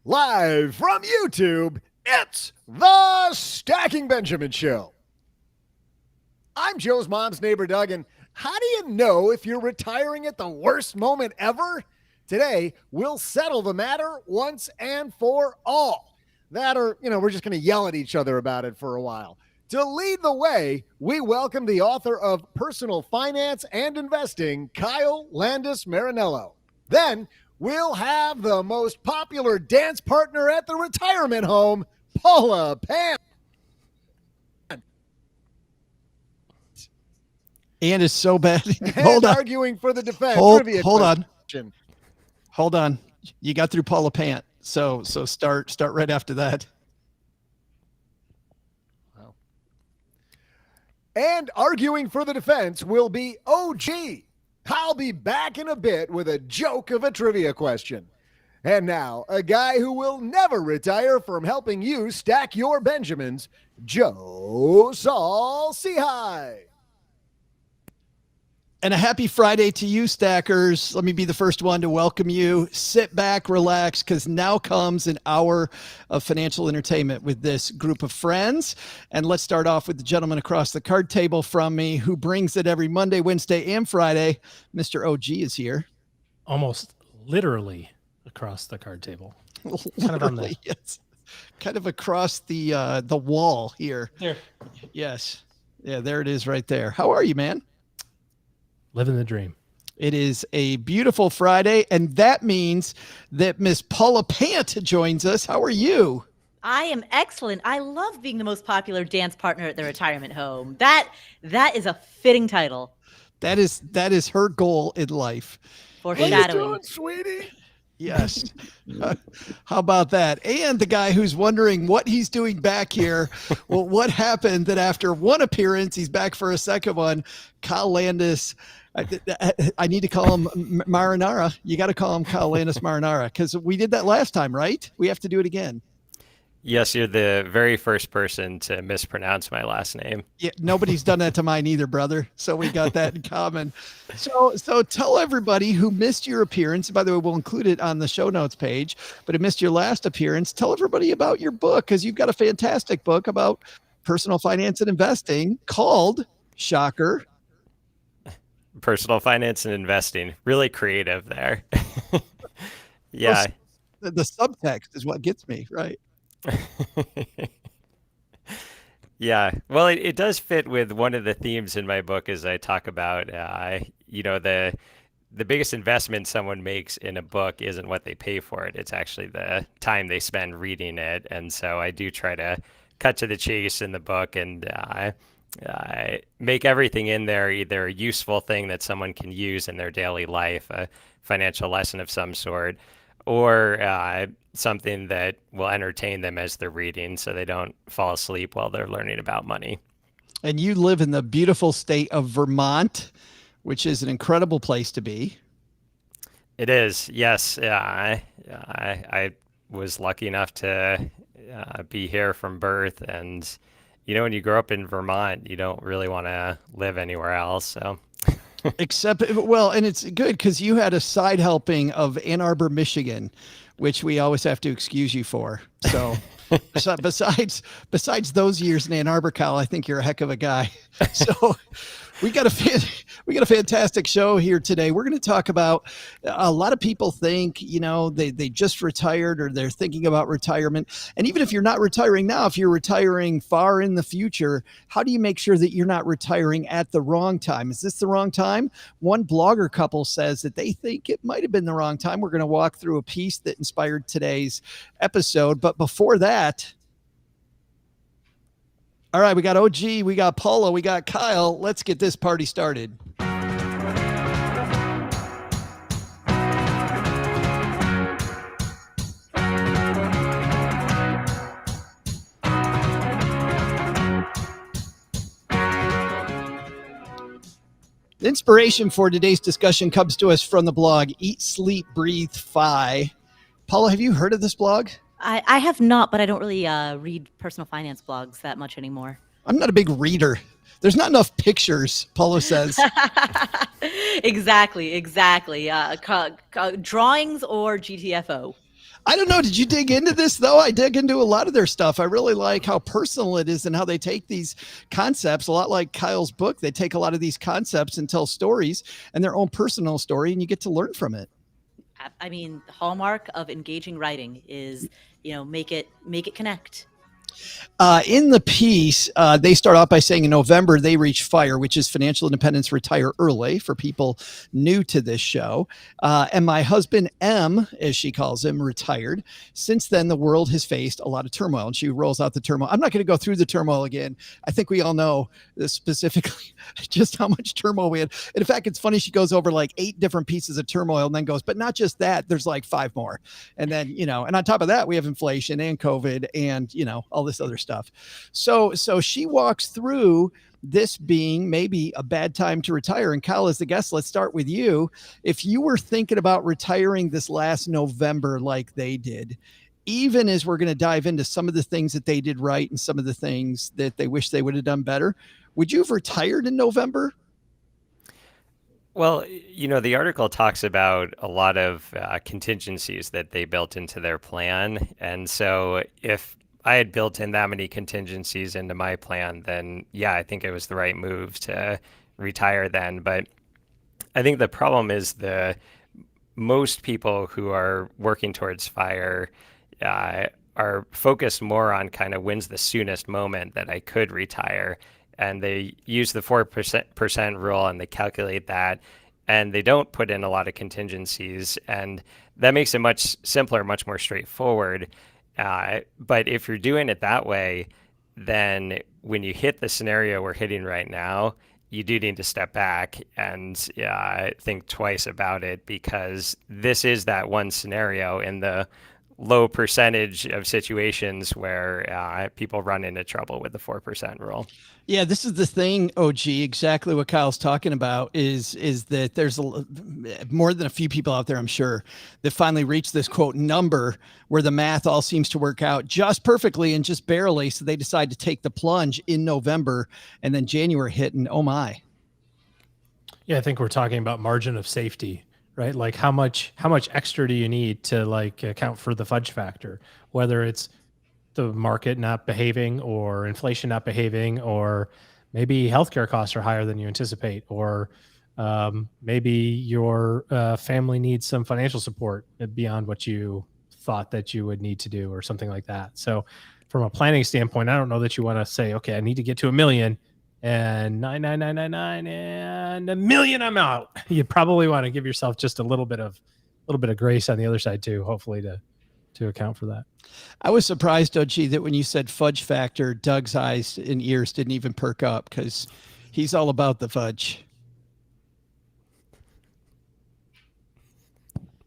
Live from YouTube, it's the Stacking Benjamin Show. I'm Joe's mom's neighbor, Doug, and how do you know if you're retiring at the worst moment ever? Today, we'll settle the matter once and for all. That or, we're just going to yell at each other about it for a while. To lead the way, we welcome the author of Personal Finance and Investing, Kyle Landis-Marinello. Then, we'll have the most popular dance partner at the retirement home, Paula Pant. And is so bad. Hold on. Arguing for the defense. Hold on. You got through Paula Pant. So start right after that. Wow. And arguing for the defense will be OG. I'll be back in a bit with a joke of a trivia question. And now, a guy who will never retire from helping you stack your Benjamins, Joe Saul-Sehy. And a happy Friday to you, stackers. Let me be the first one to welcome you. Sit back, relax, because now comes an hour of financial entertainment with this group of friends. And let's start off with the gentleman across the card table from me who brings it every Monday, Wednesday, and Friday. Mr. OG is here. Almost literally across the card table. Literally, yes. Kind of across the wall here. There. Yes. Yeah, there it is right there. How are you, man? Living the dream. It is a beautiful Friday, and that means that Miss Paula Pant joins us. How are you? I am excellent. I love being the most popular dance partner at the retirement home. That is a fitting title. That is her goal in life. Foreshadowing. What are you doing, sweetie? Yes. How about that? And the guy who's wondering what he's doing back here. Well, what happened that after one appearance, he's back for a second one? Kyle Landis. I need to call him Marinara. You got to call him Kyle Landis-Marinello because we did that last time, right? We have to do it again. Yes, you're the very first person to mispronounce my last name. Yeah, nobody's done that to mine either, brother. So we got that in common. So tell everybody who missed your appearance. By the way, we'll include it on the show notes page, but who missed your last appearance. Tell everybody about your book because you've got a fantastic book about personal finance and investing called, shocker, Personal Finance and Investing. Really creative there. Yeah. Well, the subtext is what gets me, right? Yeah. Well, it does fit with one of the themes in my book as I talk about, the biggest investment someone makes in a book isn't what they pay for it. It's actually the time they spend reading it. And so I do try to cut to the chase in the book and make everything in there either a useful thing that someone can use in their daily life, a financial lesson of some sort, or something that will entertain them as they're reading so they don't fall asleep while they're learning about money. And you live in the beautiful state of Vermont, which is an incredible place to be. It is, yes. I was lucky enough to be here from birth, and when you grow up in Vermont, you don't really want to live anywhere else. So, and it's good because you had a side helping of Ann Arbor, Michigan, which we always have to excuse you for. So, besides those years in Ann Arbor, Kyle, I think you're a heck of a guy. So, we got a fantastic show here today. We're going to talk about a lot of people think, they just retired or they're thinking about retirement. And even if you're not retiring now, if you're retiring far in the future, how do you make sure that you're not retiring at the wrong time? Is this the wrong time? One blogger couple says that they think it might have been the wrong time. We're going to walk through a piece that inspired today's episode. But before that, all right, we got OG, we got Paula, we got Kyle. Let's get this party started. The inspiration for today's discussion comes to us from the blog Eat, Sleep, Breathe, Fi. Paula, have you heard of this blog? I have not, but I don't really read personal finance blogs that much anymore. I'm not a big reader. There's not enough pictures, Paula says. Exactly. Drawings or GTFO. I don't know. Did you dig into this though? I dig into a lot of their stuff. I really like how personal it is and how they take these concepts, a lot like Kyle's book. They take a lot of these concepts and tell stories and their own personal story, and you get to learn from it. I mean, the hallmark of engaging writing is, make it connect. In the piece, they start off by saying in November, they reach FIRE, which is financial independence, retire early for people new to this show. And my husband, M, as she calls him, retired. Since then, the world has faced a lot of turmoil, and she rolls out the turmoil. I'm not going to go through the turmoil again. I think we all know specifically just how much turmoil we had. And in fact, it's funny. She goes over like 8 different pieces of turmoil and then goes, but not just that, there's like 5 more. And then, and on top of that, we have inflation and COVID and, all this other stuff. So she walks through this being maybe a bad time to retire. And Kyle, as the guest, let's start with you. If you were thinking about retiring this last November like they did, even as we're going to dive into some of the things that they did right and some of the things that they wish they would have done better, would you have retired in November? Well, the article talks about a lot of contingencies that they built into their plan. And so if I had built in that many contingencies into my plan, then yeah, I think it was the right move to retire then. But I think the problem is most people who are working towards FIRE are focused more on kind of when's the soonest moment that I could retire. And they use the 4% rule and they calculate that, and they don't put in a lot of contingencies. And that makes it much simpler, much more straightforward. But if you're doing it that way, then when you hit the scenario we're hitting right now, you do need to step back and think twice about it, because this is that one scenario in the low percentage of situations where people run into trouble with the 4% rule. Yeah, this is the thing, OG, exactly what Kyle's talking about is that there's more than a few people out there, I'm sure, that finally reached this quote number where the math all seems to work out just perfectly and just barely. So they decide to take the plunge in November, and then January hit, and oh my. Yeah, I think we're talking about margin of safety, right? Like how much extra do you need to like account for the fudge factor, whether it's the market not behaving or inflation not behaving, or maybe healthcare costs are higher than you anticipate, or maybe your family needs some financial support beyond what you thought that you would need to do, or something like that. So from a planning standpoint, I don't know that you want to say, okay, I need to get to 1 million and 99999 and 1 million, I'm out. You probably want to give yourself just a little bit of grace on the other side too, hopefully to account for that. I was surprised, OG, that when you said fudge factor, Doug's eyes and ears didn't even perk up, because he's all about the fudge.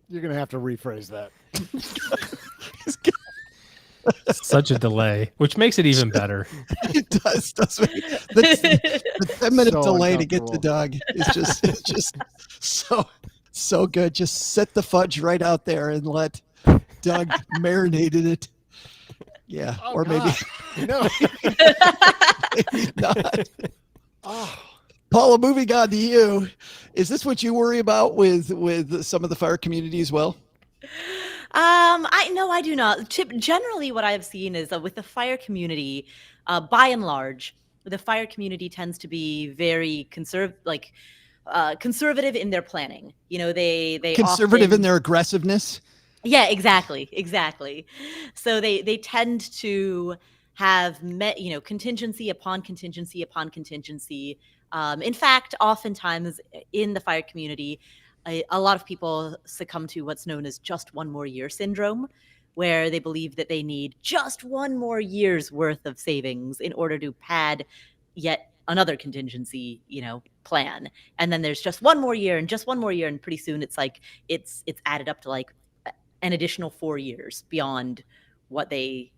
You're going to have to rephrase that. Such a delay, which makes it even better. It does, doesn't it? The 10-minute So delay to get to uncomfortable. Doug is just so good. Just set the fudge right out there and let Doug marinate in it. Yeah, Oh, or maybe, God. No. maybe not. Oh. Paula, moving on to you. Is this what you worry about with some of the FIRE community as well? I do not. Generally, what I've seen is with the FIRE community, by and large, the FIRE community tends to be very conservative in their planning. They Conservative often, in their aggressiveness. Yeah, exactly. So they tend to have contingency upon contingency upon contingency. In fact, oftentimes in the FIRE community, a lot of people succumb to what's known as just one more year syndrome, where they believe that they need just one more year's worth of savings in order to pad yet another contingency, plan. And then there's just one more year and just one more year. And pretty soon it's like, it's added up to like an additional 4 years beyond what they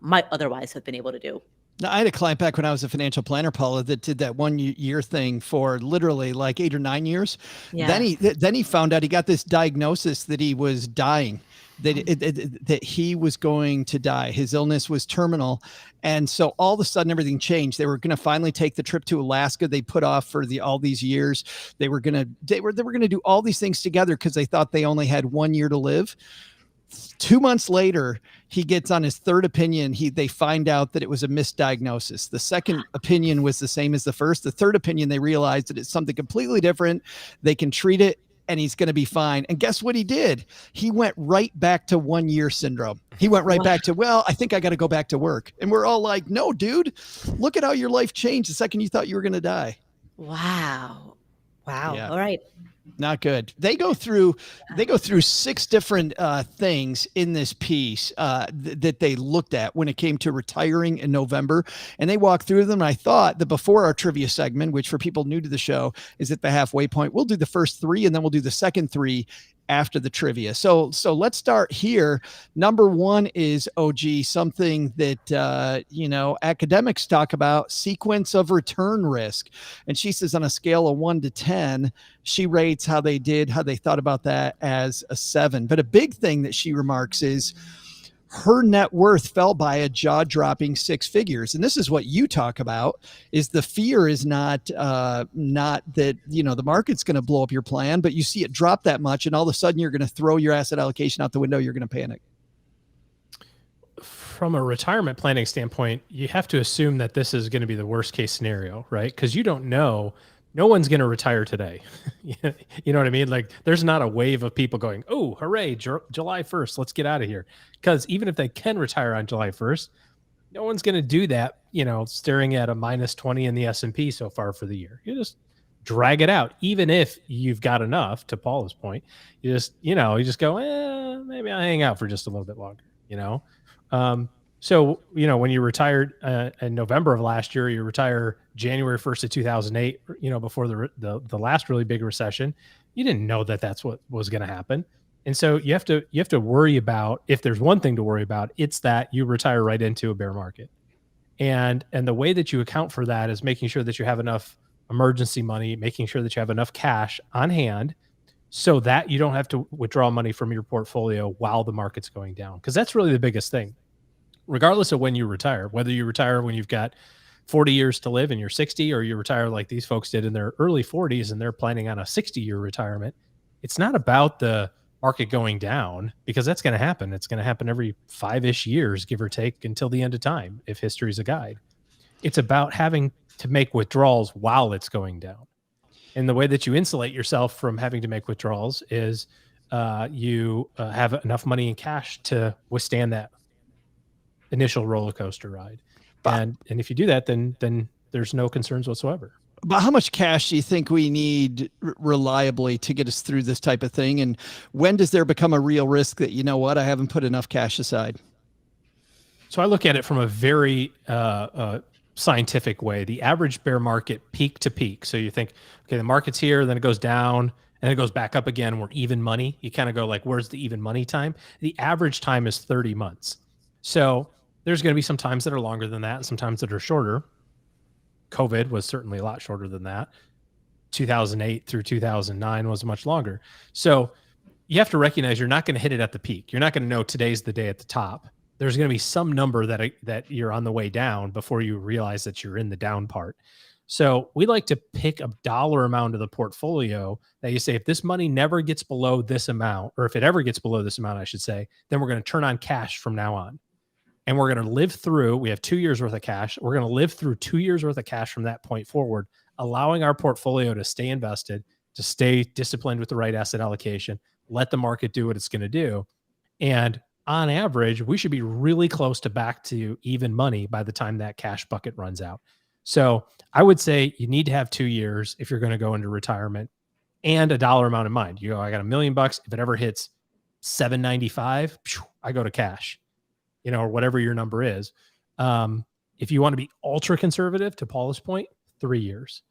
might otherwise have been able to do. Now, I had a client back when I was a financial planner, Paula, that did that 1 year thing for literally like 8 or 9 years. Yeah. Then he found out he got this diagnosis that he was dying, that he was going to die. His illness was terminal. And so all of a sudden everything changed. They were going to finally take the trip to Alaska. They put off for all these years. They were going to do all these things together because they thought they only had 1 year to live. 2 months later, he gets on his third opinion. They find out that it was a misdiagnosis. The second opinion was the same as the first. The third opinion, they realized that it's something completely different. They can treat it and he's going to be fine. And guess what he did? He went right back to 1 year syndrome. He went right back to, well, I think I got to go back to work. And we're all like, no, dude, look at how your life changed the second you thought you were going to die. Wow. Yeah. All right. Not good. They go through 6 different things in this piece that they looked at when it came to retiring in November, and they walk through them. And I thought that before our trivia segment, which for people new to the show is at the halfway point, we'll do the first 3 and then we'll do the second 3 after the trivia. So let's start here. Number 1 is OG, something that, academics talk about, sequence of return risk. And she says on a scale of 1 to 10, she rates how they thought about that as a 7. But a big thing that she remarks is her net worth fell by a jaw-dropping 6 figures. And this is what you talk about, is the fear is not that, the market's going to blow up your plan, but you see it drop that much and all of a sudden you're going to throw your asset allocation out the window. You're going to panic. From a retirement planning standpoint, you have to assume that this is going to be the worst case scenario, right? Because you don't know. No one's going to retire today. You know what I mean? Like, there's not a wave of people going, oh, hooray, July 1st, let's get out of here. Because even if they can retire on July 1st, no one's going to do that, staring at a -20 in the S&P so far for the year. You just drag it out. Even if you've got enough, to Paula's point, you just go, maybe I'll hang out for just a little bit longer, So, when you retired in November of last year, you retire January 1st of 2008, before the last really big recession, you didn't know that that's what was going to happen. And so you have to worry about, if there's one thing to worry about, it's that you retire right into a bear market. And the way that you account for that is making sure that you have enough emergency money, making sure that you have enough cash on hand so that you don't have to withdraw money from your portfolio while the market's going down. Because that's really the biggest thing. Regardless of when you retire, whether you retire when you've got 40 years to live and you're 60, or you retire like these folks did in their early 40s and they're planning on a 60-year retirement, it's not about the market going down, because that's going to happen. It's going to happen every 5-ish years, give or take, until the end of time, if history is a guide. It's about having to make withdrawals while it's going down. And the way that you insulate yourself from having to make withdrawals is you have enough money in cash to withstand that initial roller coaster ride. And if you do that, then there's no concerns whatsoever. But how much cash do you think we need reliably to get us through this type of thing? And when does there become a real risk that, I haven't put enough cash aside? So I look at it from a very scientific way. The average bear market, peak to peak. So you think, okay, the market's here, then it goes down, and it goes back up again. We're even money. You kind of go like, where's the even money time? The average time is 30 months. So there's going to be some times that are longer than that and some times that are shorter. COVID was certainly a lot shorter than that. 2008 through 2009 was much longer. So you have to recognize you're not going to hit it at the peak. You're not going to know today's the day at the top. There's going to be some number that you're on the way down before you realize that you're in the down part. So we like to pick a dollar amount of the portfolio that you say, if this money never gets below this amount, or if it ever gets below this amount, I should say, then we're going to turn on cash from now on. And we're going to live through, we have 2 years worth of cash. We're going to live through 2 years worth of cash from that point forward, allowing our portfolio to stay invested, to stay disciplined with the right asset allocation, let the market do what it's going to do. And on average, we should be really close to back to even money by the time that cash bucket runs out. So I would say you need to have 2 years if you're going to go into retirement, and a dollar amount in mind. You go, I got $1 million. If it ever hits 795, I go to cash. Or whatever your number is. If you want to be ultra conservative, to Paula's point, 3 years.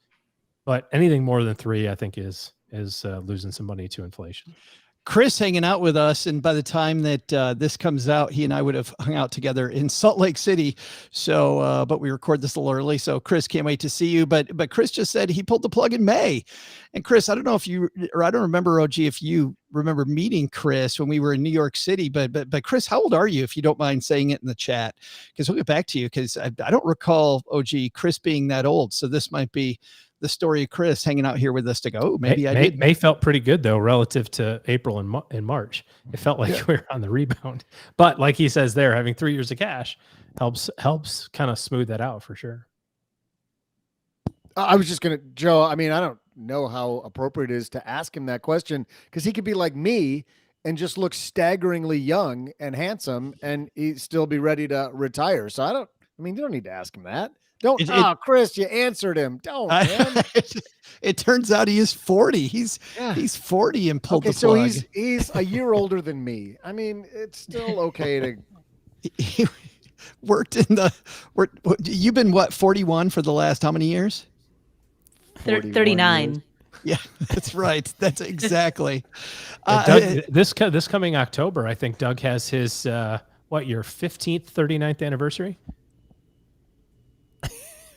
But anything more than 3, I think, is losing some money to inflation. Chris hanging out with us, and by the time that this comes out, he and I would have hung out together in Salt Lake City. So, but we record this a little early, so Chris, can't wait to see you. But Chris just said he pulled the plug in May, and Chris, I don't know if you, or I don't remember, OG, if you remember meeting Chris when we were in New York City. But Chris, how old are you, if you don't mind saying it in the chat? Because we'll get back to you, because I don't recall, OG, Chris being that old. So this might be the story of Chris hanging out here with us to go, oh, maybe I did. May felt pretty good though, relative to April and March. It felt like we were on the rebound, but like he says there, having 3 years of cash helps kind of smooth that out for sure. I was just going to, Joe, I mean, I don't know how appropriate it is to ask him that question because he could be like me and just look staggeringly young and handsome and he'd still be ready to retire. So you don't need to ask him that. Chris, you answered him. Don't, man. It turns out he is 40. He's 40 and pulled the plug. So he's a year older than me. I mean, it's still okay to. He worked you've been 41 for the last how many years? 39. Years. Yeah, that's right. That's exactly. Doug, this coming October, I think Doug has his your 15th, 39th anniversary.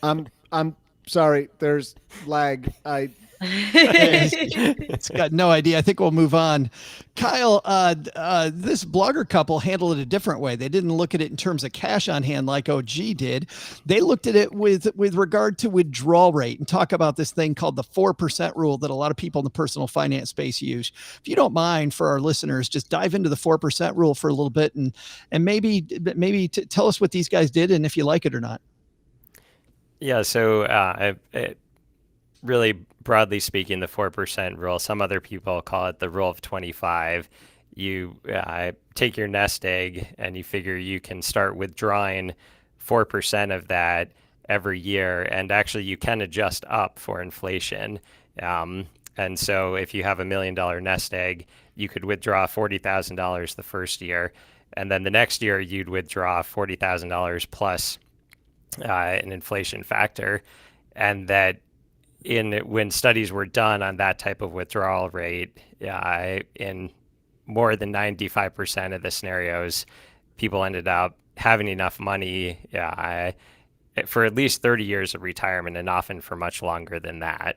I'm sorry. There's lag. It's got no idea. I think we'll move on. Kyle, this blogger couple handled it a different way. They didn't look at it in terms of cash on hand like OG did. They looked at it with regard to withdrawal rate and talk about this thing called the 4% rule that a lot of people in the personal finance space use. If you don't mind, for our listeners, just dive into the 4% rule for a little bit and maybe tell us what these guys did and if you like it or not. Yeah, so really broadly speaking, the 4% rule, some other people call it the rule of 25. You take your nest egg and you figure you can start withdrawing 4% of that every year. And actually, you can adjust up for inflation. And so if you have $1 million nest egg, you could withdraw $40,000 the first year. And then the next year, you'd withdraw $40,000 plus an inflation factor. And that when studies were done on that type of withdrawal rate, in more than 95% of the scenarios, people ended up having enough money for at least 30 years of retirement and often for much longer than that.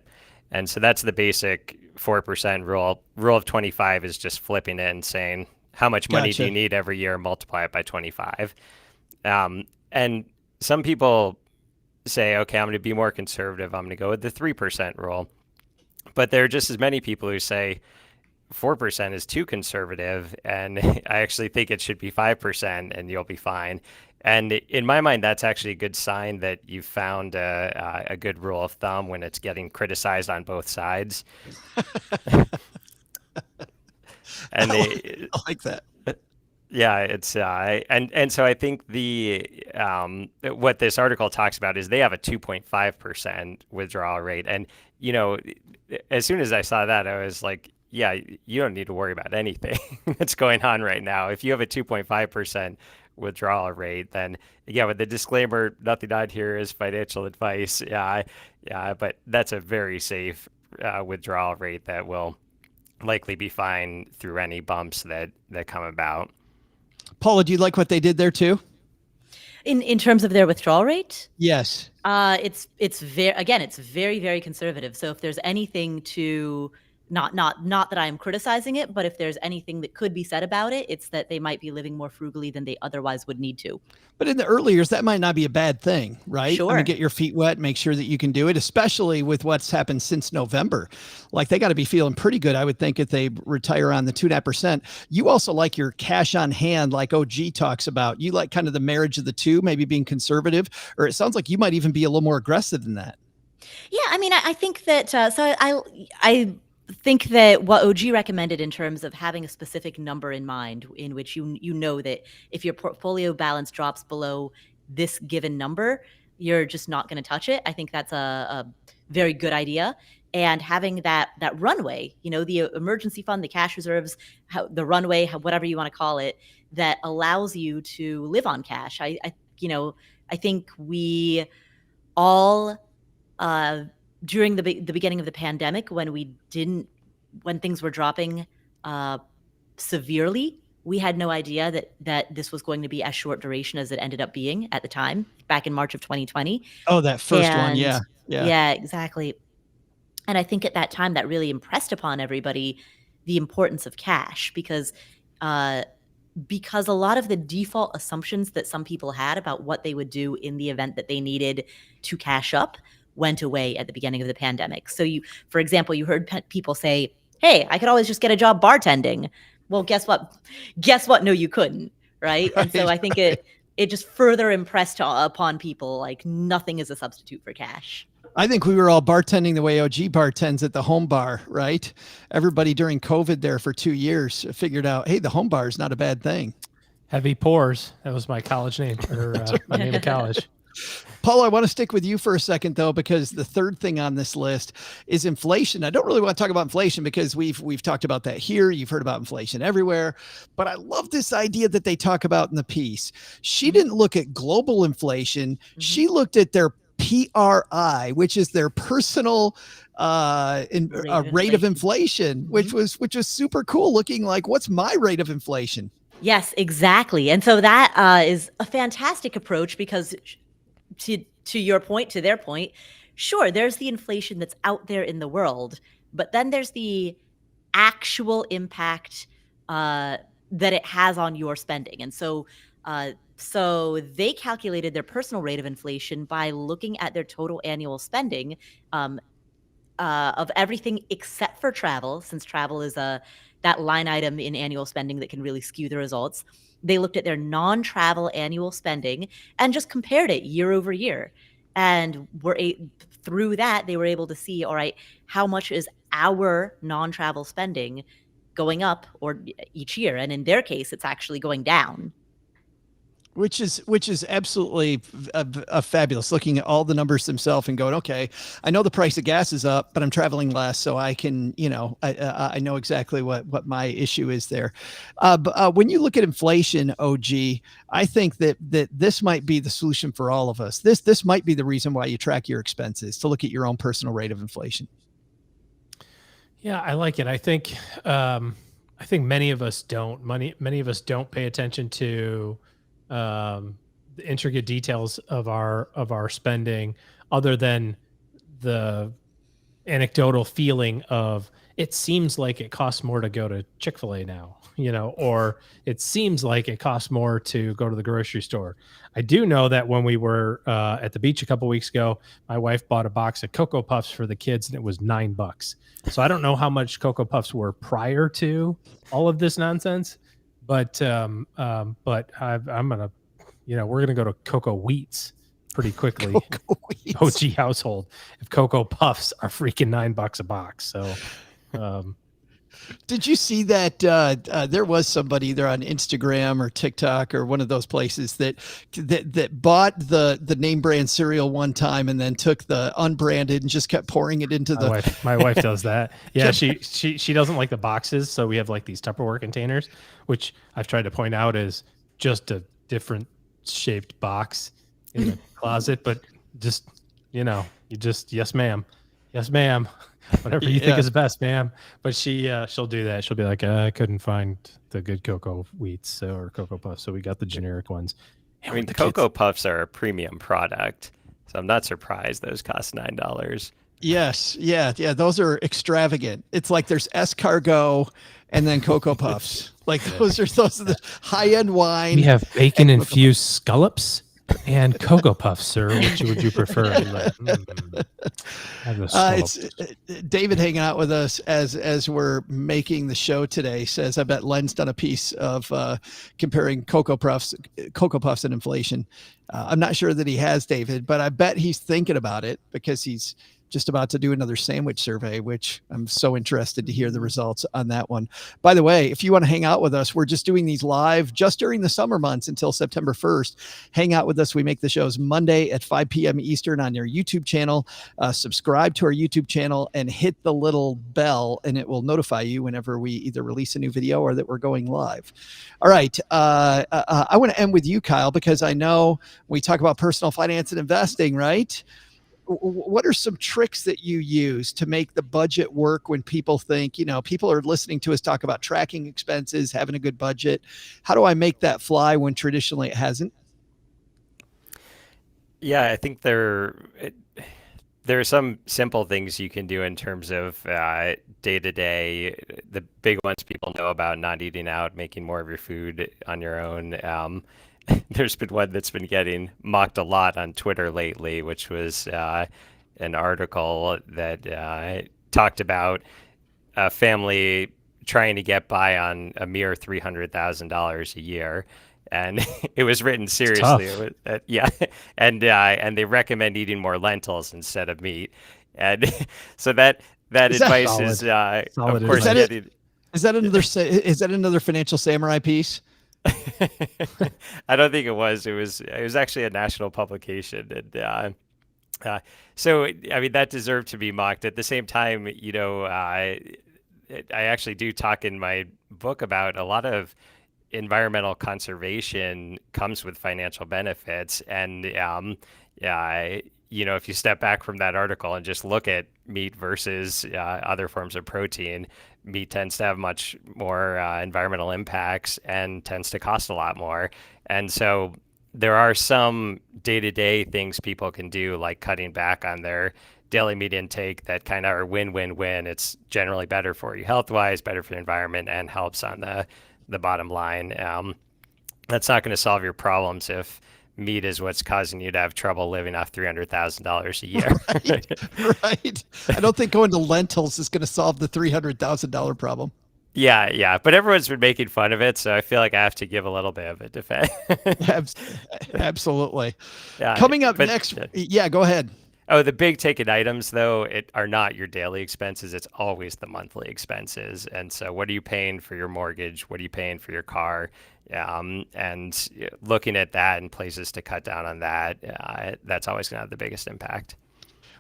And so that's the basic 4% rule. Rule of 25 is just flipping it and saying, how much money do you need every year? Multiply it by 25. And some people say, okay, I'm going to be more conservative. I'm going to go with the 3% rule. But there are just as many people who say 4% is too conservative, and I actually think it should be 5%, and you'll be fine. And in my mind, that's actually a good sign that you've found a good rule of thumb when it's getting criticized on both sides. And I like that. Yeah, it's and so I think what this article talks about is they have a 2.5% withdrawal rate, and as soon as I saw that, I was like, yeah, you don't need to worry about anything that's going on right now. If you have a 2.5% withdrawal rate, then with the disclaimer, nothing on here is financial advice. But that's a very safe withdrawal rate that will likely be fine through any bumps that come about. Paula, do you like what they did there too? In terms of their withdrawal rate? Yes. It's very, very conservative. So if there's anything to not that I'm criticizing it, but if there's anything that could be said about it, it's that they might be living more frugally than they otherwise would need to. But in the early years, that might not be a bad thing, right? Sure. I mean, get your feet wet, make sure that you can do it, especially with what's happened since November. Like they got to be feeling pretty good, I would think, if they retire on the 2.5%. You also like your cash on hand, like OG talks about. You like kind of the marriage of the two, maybe being conservative, or it sounds like you might even be a little more aggressive than that. Yeah, I mean, I think that, so I think that what OG recommended in terms of having a specific number in mind in which you know that if your portfolio balance drops below this given number, you're just not going to touch it. I think that's a very good idea. And having that runway, the emergency fund, the cash reserves, the runway, whatever you want to call it, that allows you to live on cash. I think we all during the beginning of the pandemic, when things were dropping severely, we had no idea that this was going to be as short duration as it ended up being at the time, back in March of 2020. Oh, that first one. Yeah. Yeah, exactly. And I think at that time that really impressed upon everybody the importance of cash because a lot of the default assumptions that some people had about what they would do in the event that they needed to cash up went away at the beginning of the pandemic. So for example, you heard people say, hey, I could always just get a job bartending. Well, guess what? No, you couldn't. Right. And so I think it just further impressed upon people like nothing is a substitute for cash. I think we were all bartending the way OG bartends at the home bar, right? Everybody during COVID there for 2 years figured out, hey, the home bar is not a bad thing. Heavy Pours. That was my college name, or my name in college. Paul, I want to stick with you for a second, though, because the third thing on this list is inflation. I don't really want to talk about inflation because we've talked about that here. You've heard about inflation everywhere. But I love this idea that they talk about in the piece. She didn't look at global inflation. She looked at their PRI, which is their personal rate of inflation, which was super cool looking. Like, what's my rate of inflation? Yes, exactly. And so that is a fantastic approach because to your point, to their point, sure, there's the inflation that's out there in the world, but then there's the actual impact that it has on your spending. And so they calculated their personal rate of inflation by looking at their total annual spending of everything except for travel, since travel is that line item in annual spending that can really skew the results. They looked at their non-travel annual spending and just compared it year over year. And through that, they were able to see, all right, how much is our non-travel spending going up or each year? And in their case, it's actually going down. Which is absolutely fabulous, looking at all the numbers themselves and going, okay, I know the price of gas is up, but I'm traveling less, so I can, I know exactly what my issue is there. But when you look at inflation, OG, I think that this might be the solution for all of us. This might be the reason why you track your expenses, to look at your own personal rate of inflation. Yeah, I like it. I think many of us don't. Many of us don't pay attention to the intricate details of our spending, other than the anecdotal feeling of it seems like it costs more to go to Chick-fil-A now, or it seems like it costs more to go to the grocery store. I do know that when we were at the beach a couple weeks ago, my wife bought a box of Cocoa Puffs for the kids, and it was $9. So I don't know how much Cocoa Puffs were prior to all of this nonsense. But I'm gonna, we're gonna go to Cocoa Wheats pretty quickly. Cocoa Wheats. OG household, if Cocoa Puffs are freaking $9 a box. So, did you see that there was somebody either on Instagram or TikTok or one of those places that bought the name brand cereal one time and then took the unbranded and just kept pouring it into my wife does that. Yeah, she doesn't like the boxes, so we have like these Tupperware containers, which I've tried to point out is just a different shaped box in the closet, but just yes ma'am, whatever you think is best, ma'am. But she'll do that. She'll be like, I couldn't find the good Cocoa Wheats or Cocoa Puffs, so we got the generic ones. I mean, Cocoa Puffs are a premium product, so I'm not surprised those cost $9. Yes, yeah, those are extravagant. It's like there's escargot and then Cocoa Puffs. Like those are the high-end wine. We have bacon infused scallops and Cocoa Puffs, sir. Which would you prefer? It's David hanging out with us as we're making the show today. Says, I bet Len's done a piece of comparing Cocoa Puffs and inflation. I'm not sure that he has, David, but I bet he's thinking about it because he's just about to do another sandwich survey, which I'm so interested to hear the results on that one. By the way, if you want to hang out with us, we're just doing these live just during the summer months until September 1st. Hang out with us. We make the shows Monday at 5 p.m. Eastern on your YouTube channel. Subscribe to our YouTube channel and hit the little bell, and it will notify you whenever we either release a new video or that we're going live. All right. I want to end with you, Kyle, because I know we talk about personal finance and investing, right? What are some tricks that you use to make the budget work when people think, people are listening to us talk about tracking expenses, having a good budget? How do I make that fly when traditionally it hasn't? Yeah, I think there are some simple things you can do in terms of day-to-day. The big ones people know about: not eating out, making more of your food on your own. There's been one that's been getting mocked a lot on Twitter lately, which was an article that talked about a family trying to get by on a mere $300,000 a year. And it was written seriously. It was, yeah, and they recommend eating more lentils instead of meat. And so that advice is, Solid of course, advice. Is that another Financial Samurai piece? I don't think it was. It was actually a national publication, and so I mean that deserved to be mocked. At the same time, I actually do talk in my book about a lot of environmental conservation comes with financial benefits, and if you step back from that article and just look at meat versus other forms of protein, meat tends to have much more environmental impacts and tends to cost a lot more. And so there are some day-to-day things people can do, like cutting back on their daily meat intake, that kind of are win-win-win. It's generally better for you health-wise, better for the environment, and helps on the bottom line. That's not going to solve your problems if meat is what's causing you to have trouble living off $300,000 a year. Right. I don't think going to lentils is going to solve the $300,000 problem. Yeah. But everyone's been making fun of it, so I feel like I have to give a little bit of a defense. Absolutely. Yeah, Coming up next. Yeah, go ahead. Oh, the big ticket items, though, are not your daily expenses. It's always the monthly expenses. And so what are you paying for your mortgage? What are you paying for your car? And looking at that and places to cut down on that, that's always going to have the biggest impact.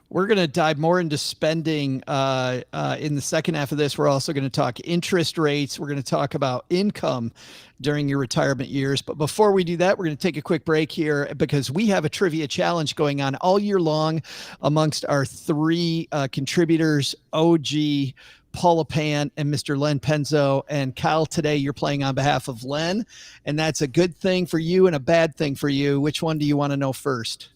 We're going to dive more into spending in the second half of this. We're also going to talk interest rates. We're going to talk about income during your retirement years. But before we do that, we're going to take a quick break here because we have a trivia challenge going on all year long amongst our three contributors, OG, Paula Pant, and Mr. Len Penzo. And Kyle, today you're playing on behalf of Len, and that's a good thing for you and a bad thing for you. Which one do you want to know first?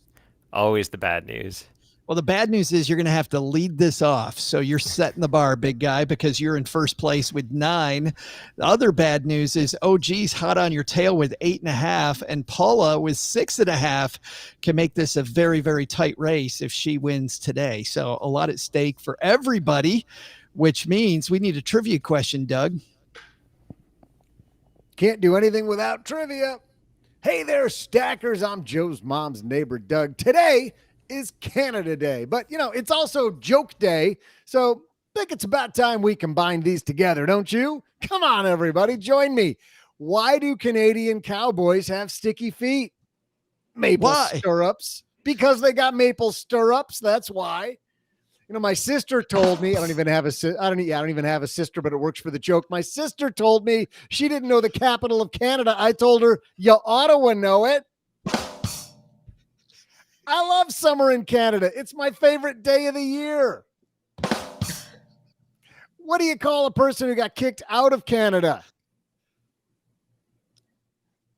Always the bad news. Well, the bad news is you're going to have to lead this off. So you're setting the bar, big guy, because you're in first place with 9. The other bad news is OG's hot on your tail with 8.5, and Paula with 6.5 can make this a very, very tight race if she wins today. So a lot at stake for everybody, which means we need a trivia question, Doug. Can't do anything without trivia. Hey there, stackers. I'm Joe's mom's neighbor, Doug. Today is Canada Day, but it's also Joke Day. So I think it's about time we combine these together, don't you? Come on, everybody, join me. Why do Canadian cowboys have sticky feet? Maple stirrups. Because they got maple stirrups. That's why. My sister told me, I don't even have a sister, but it works for the joke. My sister told me she didn't know the capital of Canada. I told her, you ought to know it. I love summer in Canada. It's my favorite day of the year. What do you call a person who got kicked out of Canada?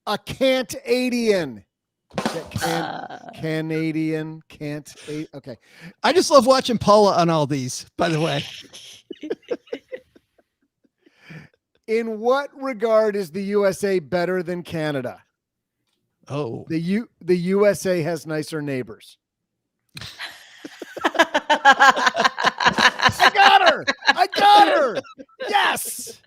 A Cantadian. Canadian, okay. I just love watching Paula on all these, by the way. In what regard is the USA better than Canada? Oh, the USA has nicer neighbors. I got her. Yes.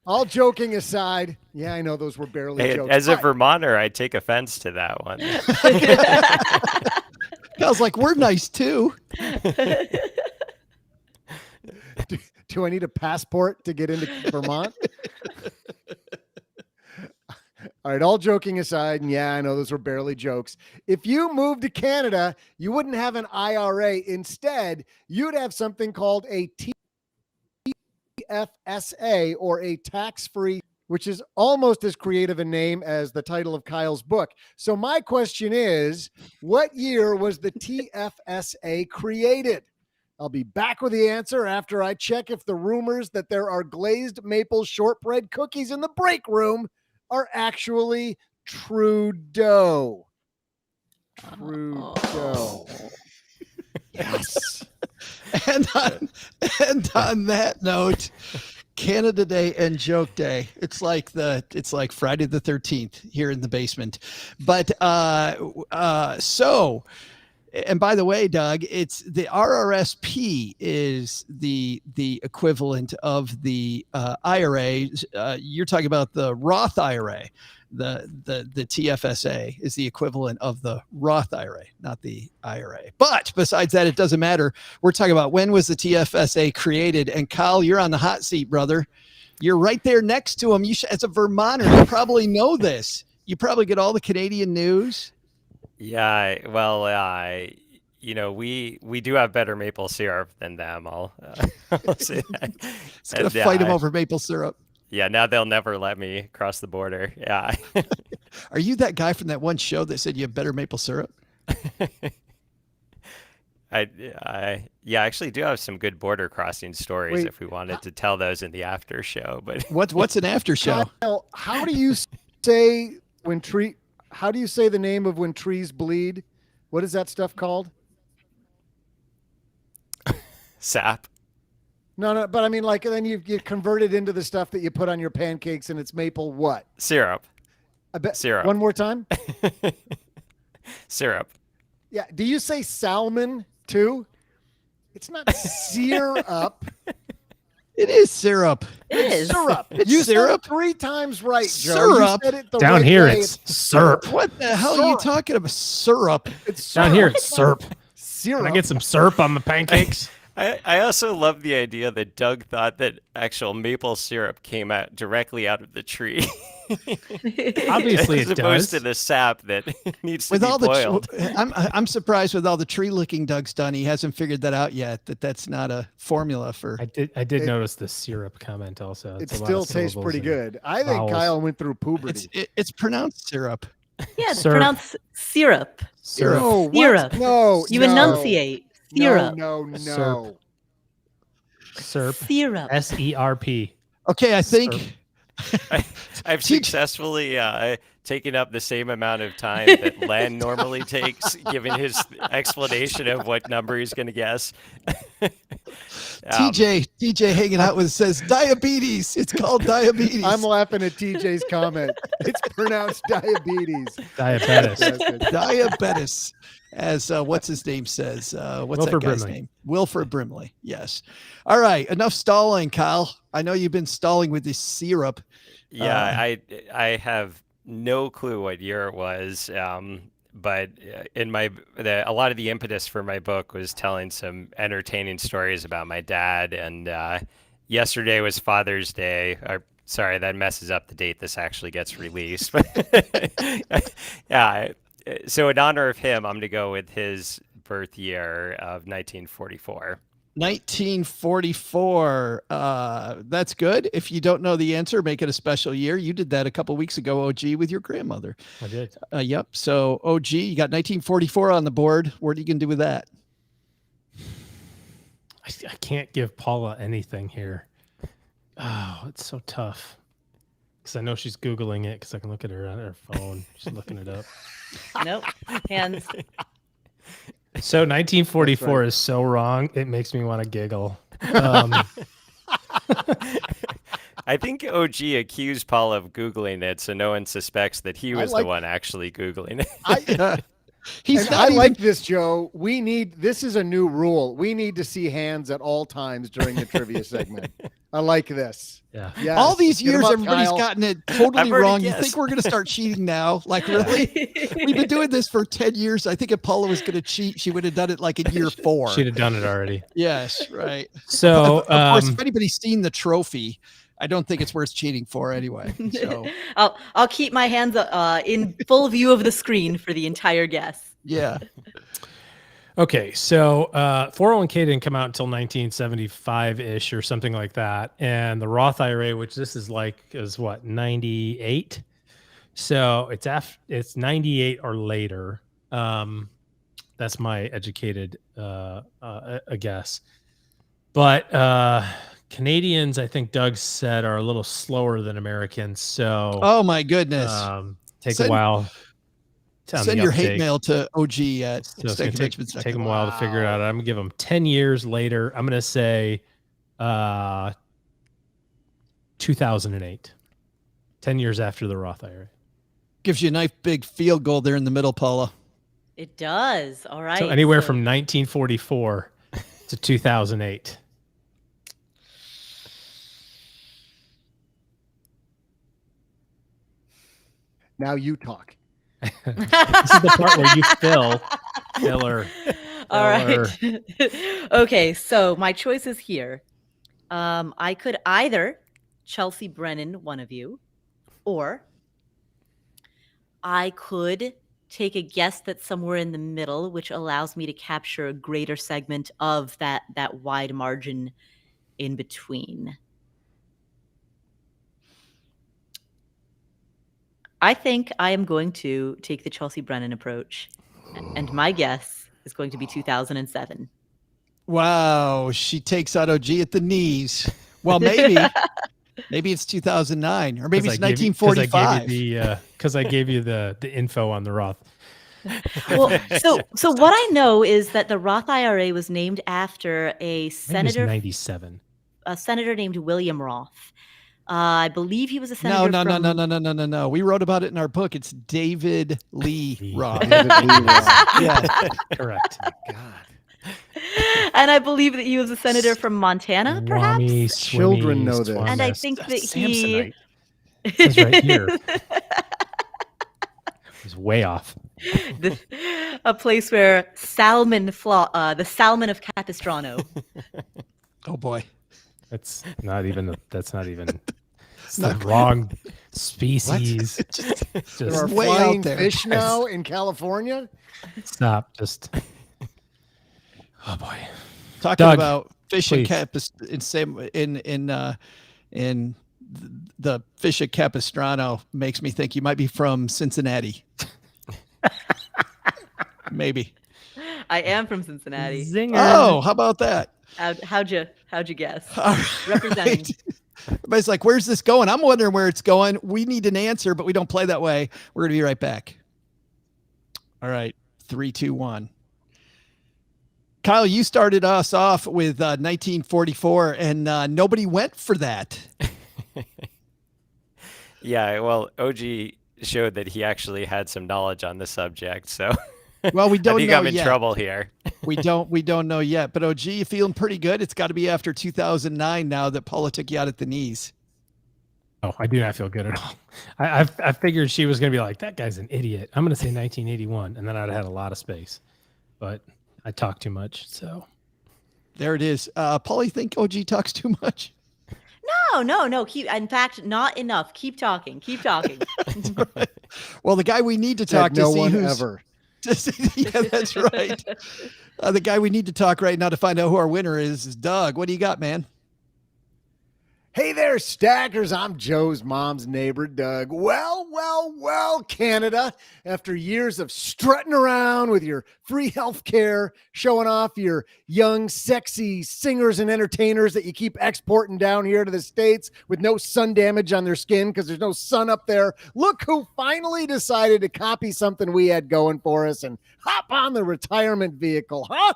All joking aside. Yeah, I know those were barely jokes. As a Vermonter, I take offense to that one. I was like, we're nice too. Do I need a passport to get into Vermont? All right, all joking aside, and yeah, I know those were barely jokes. If you moved to Canada, you wouldn't have an IRA. Instead, you'd have something called a TFSA, or a tax-free, which is almost as creative a name as the title of Kyle's book. So my question is, what year was the TFSA created? I'll be back with the answer after I check if the rumors that there are glazed maple shortbread cookies in the break room are actually Trudeau. Yes. And on that note, Canada Day and Joke Day. It's like Friday the 13th here in the basement. But so And by the way, Doug, it's the RRSP is the equivalent of the IRA. You're talking about the Roth IRA. The TFSA is the equivalent of the Roth IRA, not the IRA. But besides that, it doesn't matter. We're talking about when was the TFSA created. And Kyle, you're on the hot seat, brother. You're right there next to him. You should, as a Vermonter, you probably know this. You probably get all the Canadian news. Yeah, well, we do have better maple syrup than them. I'll say that. It's gonna And, fight him over maple syrup. Yeah, now they'll never let me cross the border. Yeah. Are you that guy from that one show that said you have better maple syrup? I actually do have some good border crossing stories Wait, if we wanted to tell those in the after show. But What's an after show? Kyle, how do you say how do you say the name of when trees bleed? What is that stuff called? sap. No, but I mean, like, then you convert it into the stuff that you put on your pancakes, and it's maple what? Syrup. I bet. Syrup. One more time. Syrup. Yeah. Do you say salmon too? It's not syrup. It is syrup. It is. Syrup. It's You syrup. said it 3 times right, Joe. Syrup. You said it the Down right here, way. it's syrup. What the hell are you Syrup. talking about? Syrup. It's Down here, it's syrup. Syrup. Can I get some syrup on my pancakes? I also love the idea that Doug thought that actual maple syrup came out directly out of the tree. Obviously, as it opposed does. to the sap that needs to With be all boiled. I'm surprised with all the tree licking Doug's done. He hasn't figured that out yet. That's not a formula for. I did notice the syrup comment also. It It's a lot still of tastes syllables pretty and good. I think vowels. Kyle went through puberty. It's pronounced syrup. Yeah, it's Syrup. pronounced syrup. Syrup. No, what? Syrup. No, You no. enunciate. Syrup. No. Syrup. Syrup. Syrup. SERP. Okay, I think I've Teach- successfully taken up the same amount of time that Len normally takes, given his explanation of what number he's going to guess. TJ hanging out with says diabetes. It's called diabetes. I'm laughing at TJ's comment. It's pronounced diabetes. Diabetes. That's good. diabetes, as what's his name says. What's Wilford that guy's Brimley. name? Wilford Brimley. Yes. All right. Enough stalling, Kyle. I know you've been stalling with this syrup. Yeah, I have no clue what year it was, but in a lot of the impetus for my book was telling some entertaining stories about my dad. And yesterday was Father's Day. Sorry, that messes up the date this actually gets released. Yeah, so in honor of him, I'm going to go with his birth year of 1944. 1944. That's good. If you don't know the answer, make it a special year. You did that a couple weeks ago, OG, with your grandmother. I did. Yep. So, OG, you got 1944 on the board. What are you going to do with that? I can't give Paula anything here. Oh, it's so tough. Because I know she's Googling it because I can look at her on her phone. She's looking it up. Nope. Hands. So 1944 is so wrong. It makes me want to giggle. I think OG accused Paul of Googling it, so no one suspects that he was the one actually Googling it. He's And not I even, like this, Joe. This is a new rule. We need to see hands at all times during the trivia segment. I like this. Yeah. Yes. all these Get 'em years, up, everybody's Kyle. gotten it totally I've already wrong. You guessed. think we're going to start cheating now? Like, really? We've been doing this for 10 years. I think if Paula was going to cheat, she would have done it like in year 4. She'd have done it already. Yes, right. So, Of course, if anybody's seen the trophy, I don't think it's worth cheating for anyway. So, I'll keep my hands in full view of the screen for the entire guess. yeah. okay. So 401k didn't come out until 1975-ish or something like that. And the Roth IRA, which this is like, is what, 98? So it's 98 or later. That's my educated a guess. But Canadians, I think Doug said, are a little slower than Americans. So Oh, my goodness. take Send- a while. on Send the your hate uptake. mail to OG at So it's Stacking gonna Benjamin's. take them a while to figure it out. I'm gonna give them 10 years later. I'm gonna say 2008. 10 years after the Roth IRA. Gives you a nice big field goal there in the middle, Paula. It does. All right. So anywhere from 1944 to 2008. Now you talk. This is the part where you filler. All right. Okay, so my choices here. I could either Chelsea Brennan one of you, or I could take a guess that's somewhere in the middle, which allows me to capture a greater segment of that wide margin in between. I think I am going to take the Chelsea Brennan approach, and my guess is going to be 2007. Wow, she takes out OG at the knees. Well, maybe it's 2009, or maybe it's 1945. Because I gave you the info on the Roth. Well, so what I know is that the Roth IRA was named after a senator, 97, a senator named William Roth. I believe he was a senator. No. We wrote about it in our book. It's David Lee Roth. Yeah, correct. God. And I believe that he was a senator from Montana, perhaps. Swami, Children know this. And I think that he it says right here. He's way off. A place where the salmon of Capistrano. Oh boy. That's not even it's the wrong species. There are way flying out there. fish now in California. Stop. Oh boy. Talking Doug, about fish and please. in the fish at Capistrano makes me think you might be from Cincinnati. Maybe. I am from Cincinnati. Zinger. Oh, how about that? How'd you guess? All Representing. right. Everybody's like, where's this going? I'm wondering where it's going. We need an answer, but we don't play that way. We're going to be right back. All right. 3, 2, 1. Kyle, you started us off with 1944, and nobody went for that. Yeah, well, OG showed that he actually had some knowledge on the subject, so Well, we don't I think know I'm in yet. trouble here. We don't know yet. But OG, you feeling pretty good? It's got to be after 2009 now that Paula took you out at the knees. Oh, I do not feel good at all. I figured she was going to be like, that guy's an idiot. I'm going to say 1981, and then I'd have had a lot of space. But I talk too much, so. There it is. Paula, you think OG talks too much? No. In fact, not enough. Keep talking. Right. Well, the guy we need to talk to no see one who's ever. yeah, that's right. The guy we need to talk right now to find out who our winner is Doug. What do you got, man? Hey there, stackers. I'm Joe's mom's neighbor, Doug. Well, Canada. After years of strutting around with your free health care, showing off your young, sexy singers and entertainers that you keep exporting down here to the States with no sun damage on their skin because there's no sun up there, look who finally decided to copy something we had going for us and hop on the retirement vehicle, huh?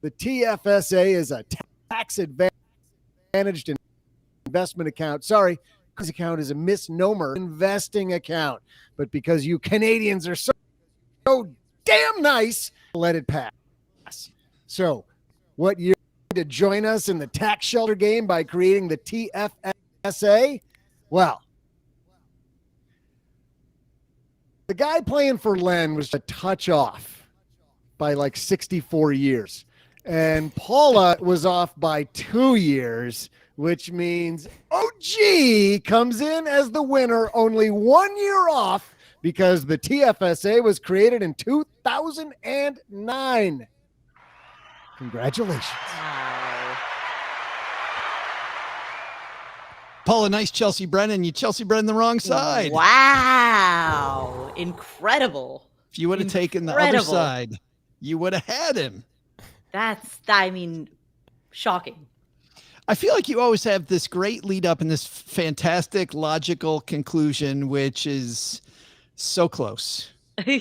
The TFSA is a tax-advantaged investment account. Sorry, this account is a misnomer investing account. But because you Canadians are so damn nice, let it pass. So, what year to join us in the tax shelter game by creating the TFSA? Well, the guy playing for Len was a touch off by like 64 years. And Paula was off by 2 years, which means OG comes in as the winner, only 1 year off because the TFSA was created in 2009. Congratulations. Wow. Paula, nice Chelsea Brennan. You Chelsea Brennan the wrong side. Wow. Incredible. If you would have taken the other side, you would have had him. Shocking. I feel like you always have this great lead up and this fantastic logical conclusion, which is so close.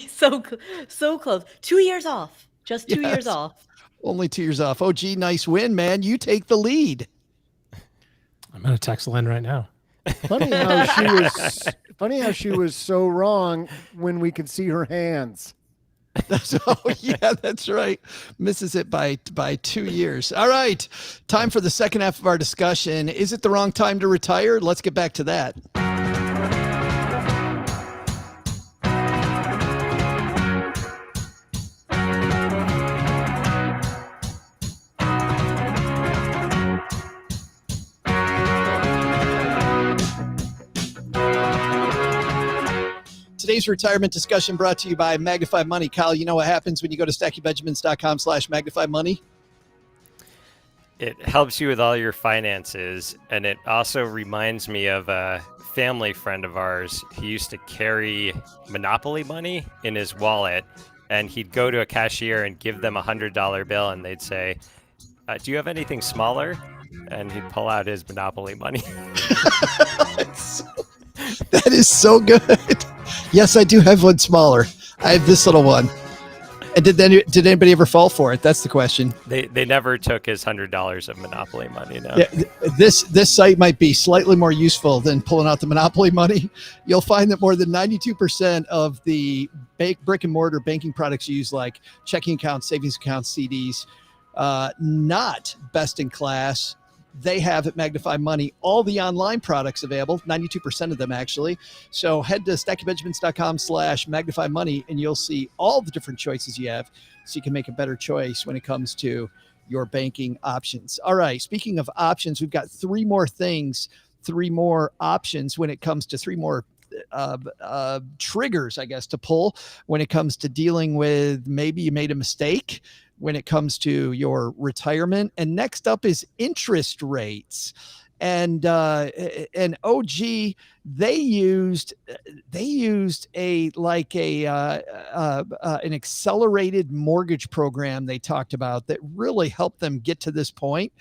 so close. 2 years off. Just 2 years off. Only 2 years off. OG, nice win, man. You take the lead. I'm going to text Len right now. Funny how she was so wrong when we could see her hands. Yeah, that's right. Misses it by 2 years. All right. Time for the second half of our discussion. Is it the wrong time to retire? Let's get back to that. Today's retirement discussion brought to you by Magnify Money. Kyle, you know what happens when you go to stackingbenjamins.com/magnify money? It helps you with all your finances, and it also reminds me of a family friend of ours. He used to carry Monopoly money in his wallet, and he'd go to a cashier and give them $100 bill, and they'd say, do you have anything smaller? And he'd pull out his Monopoly money. That is so good. Yes, I do have one smaller. I have this little one. And did anybody ever fall for it? That's the question. They never took his $100 of Monopoly money. No. Yeah, this site might be slightly more useful than pulling out the Monopoly money. You'll find that more than 92% of the brick and mortar banking products you use, like checking accounts, savings accounts, CDs, not best in class. They have at Magnify Money all the online products available, 92% of them actually. So head to stackingbenjamins.com/magnify money and you'll see all the different choices you have so you can make a better choice when it comes to your banking options. All right, speaking of options, we've got three more options when it comes to three more triggers, I guess, to pull when it comes to dealing with maybe you made a mistake when it comes to your retirement. And next up is interest rates. And OG, they used an accelerated mortgage program they talked about that really helped them get to this point,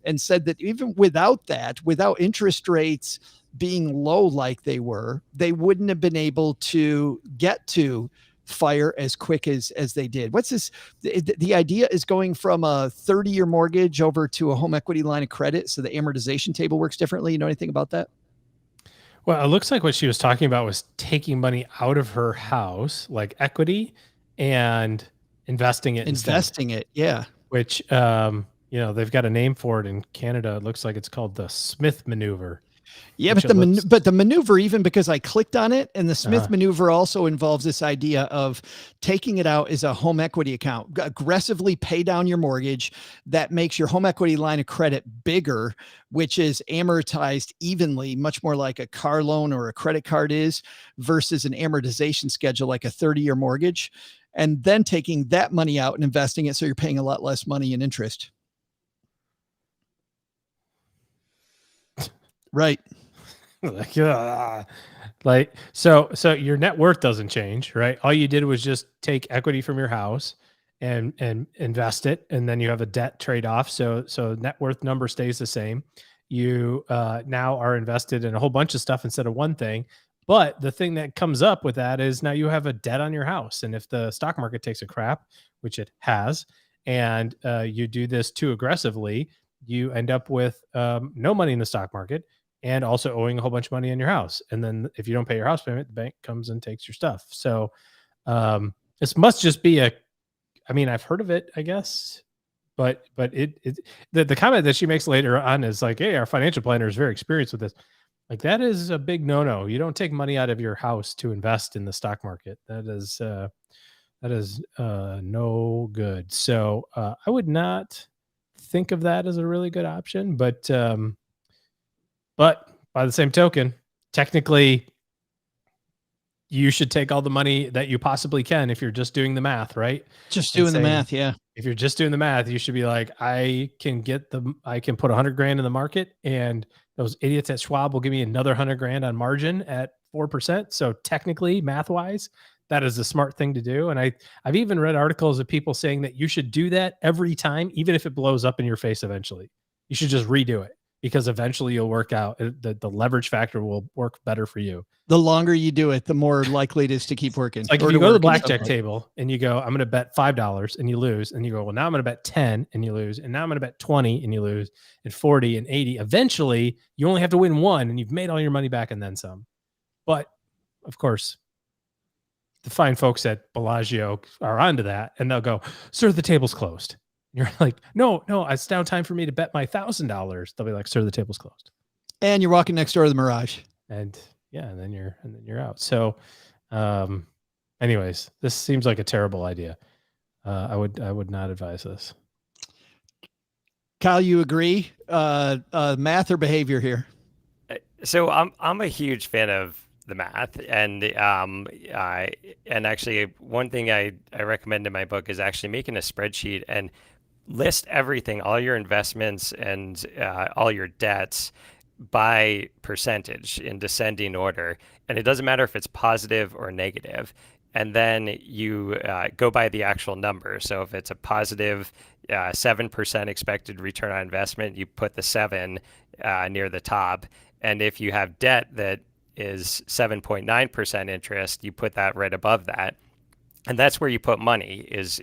and said that even without interest rates being low like they were, they wouldn't have been able to get to FIRE as quick as they did. What's this? The idea is going from a 30-year mortgage over to a home equity line of credit, so the amortization table works differently. You know anything about that? Well, it looks like what she was talking about was taking money out of her house, like equity, and investing it. Yeah. Which, they've got a name for it in Canada. It looks like it's called the Smith maneuver. Yeah, but the maneuver, even because I clicked on it, and the Smith maneuver also involves this idea of taking it out as a home equity account, aggressively pay down your mortgage. That makes your home equity line of credit bigger, which is amortized evenly, much more like a car loan or a credit card is, versus an amortization schedule like a 30-year mortgage, and then taking that money out and investing it so you're paying a lot less money in interest. Right. So your net worth doesn't change, right? All you did was just take equity from your house and invest it, and then you have a debt trade-off. So net worth number stays the same. You now are invested in a whole bunch of stuff instead of one thing. But the thing that comes up with that is now you have a debt on your house, and if the stock market takes a crap, which it has, and you do this too aggressively, you end up with no money in the stock market, and also owing a whole bunch of money in your house. And then if you don't pay your house payment, the bank comes and takes your stuff. So this must just be I've heard of it, I guess, but the comment that she makes later on is like, hey, our financial planner is very experienced with this. Like, that is a big no-no. You don't take money out of your house to invest in the stock market. That is no good. So I would not think of that as a really good option, but by the same token, technically, you should take all the money that you possibly can if you're just doing the math, right? Just doing the math, yeah. If you're just doing the math, you should be like, I can put $100,000 in the market, and those idiots at Schwab will give me another $100,000 on margin at 4%. So technically, math-wise, that is a smart thing to do. And I've even read articles of people saying that you should do that every time, even if it blows up in your face eventually. You should just redo it, because eventually you'll work out. The leverage factor will work better for you. The longer you do it, the more likely it is to keep working. Like if you go to the blackjack table and you go, I'm going to bet $5 and you lose, and you go, well, now I'm going to bet 10 and you lose, and now I'm going to bet 20 and you lose, and 40 and 80. Eventually, you only have to win one, and you've made all your money back and then some. But of course, the fine folks at Bellagio are onto that, and they'll go, "Sir, the table's closed." And you're like, "No, no, it's now time for me to bet my $1,000." They'll be like, "Sir, the table's closed." And you're walking next door to the Mirage. And yeah, and then you're out. So, anyways, this seems like a terrible idea. I would not advise this. Kyle, you agree? Math or behavior here? So I'm a huge fan of the math, and actually one thing I recommend in my book is actually making a spreadsheet and list everything, all your investments and all your debts by percentage in descending order, and it doesn't matter if it's positive or negative. And then you go by the actual number. So if it's a positive 7% expected return on investment, you put the 7 near the top. And if you have debt that is 7.9% interest, you put that right above that. And that's where you put money, is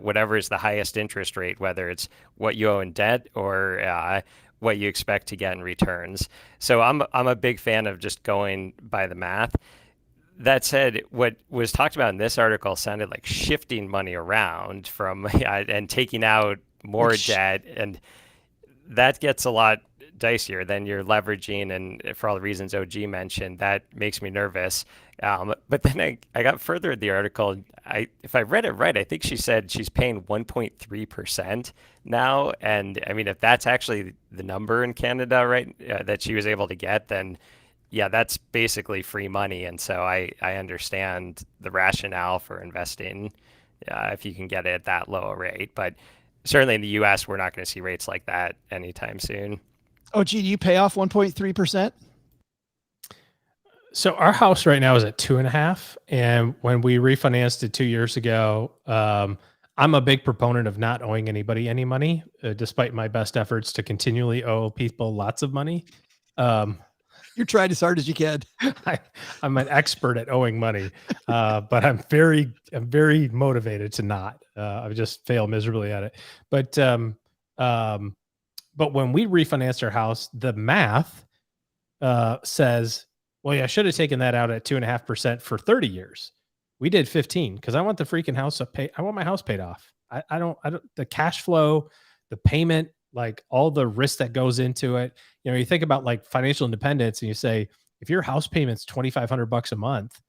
whatever is the highest interest rate, whether it's what you owe in debt or what you expect to get in returns. So I'm a big fan of just going by the math. That said, what was talked about in this article sounded like shifting money around from and taking out more debt, and that gets a lot dicier. Then you're leveraging, and for all the reasons OG mentioned, that makes me nervous. But then I got further in the article. If I read it right, I think she said she's paying 1.3% now. And I mean, if that's actually the number in Canada, right, that she was able to get, then yeah, that's basically free money. And so I understand the rationale for investing if you can get it at that low a rate. But certainly in the US, we're not going to see rates like that anytime soon. Oh, gee, do you pay off 1.3%? So our house right now is at 2.5%. And when we refinanced it 2 years ago, I'm a big proponent of not owing anybody any money, despite my best efforts to continually owe people lots of money. You're trying as hard as you can. I'm an expert at owing money, but I'm very motivated to not. I just fail miserably at it. But when we refinanced our house, the math says, well, yeah, I should have taken that out at 2.5% for 30 years. We did 15 because I want the freaking house paid. I want my house paid off. I don't the cash flow, the payment, like all the risk that goes into it. You know, you think about like financial independence and you say, if your house payment's $2,500 a month,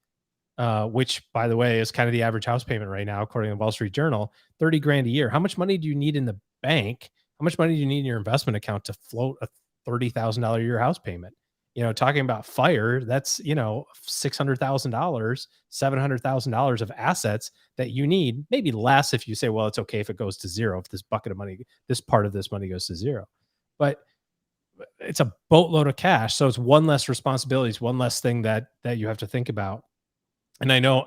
which by the way is kind of the average house payment right now, according to the Wall Street Journal, 30 grand a year. How much money do you need in the bank? How much money do you need in your investment account to float a $30,000 a year house payment? You know, talking about fire, that's, you know, $600,000, $700,000 of assets that you need, maybe less if you say, well, it's okay if it goes to zero, if this bucket of money, this part of this money goes to zero. But it's a boatload of cash. So it's one less responsibility, it's one less thing that you have to think about. And I know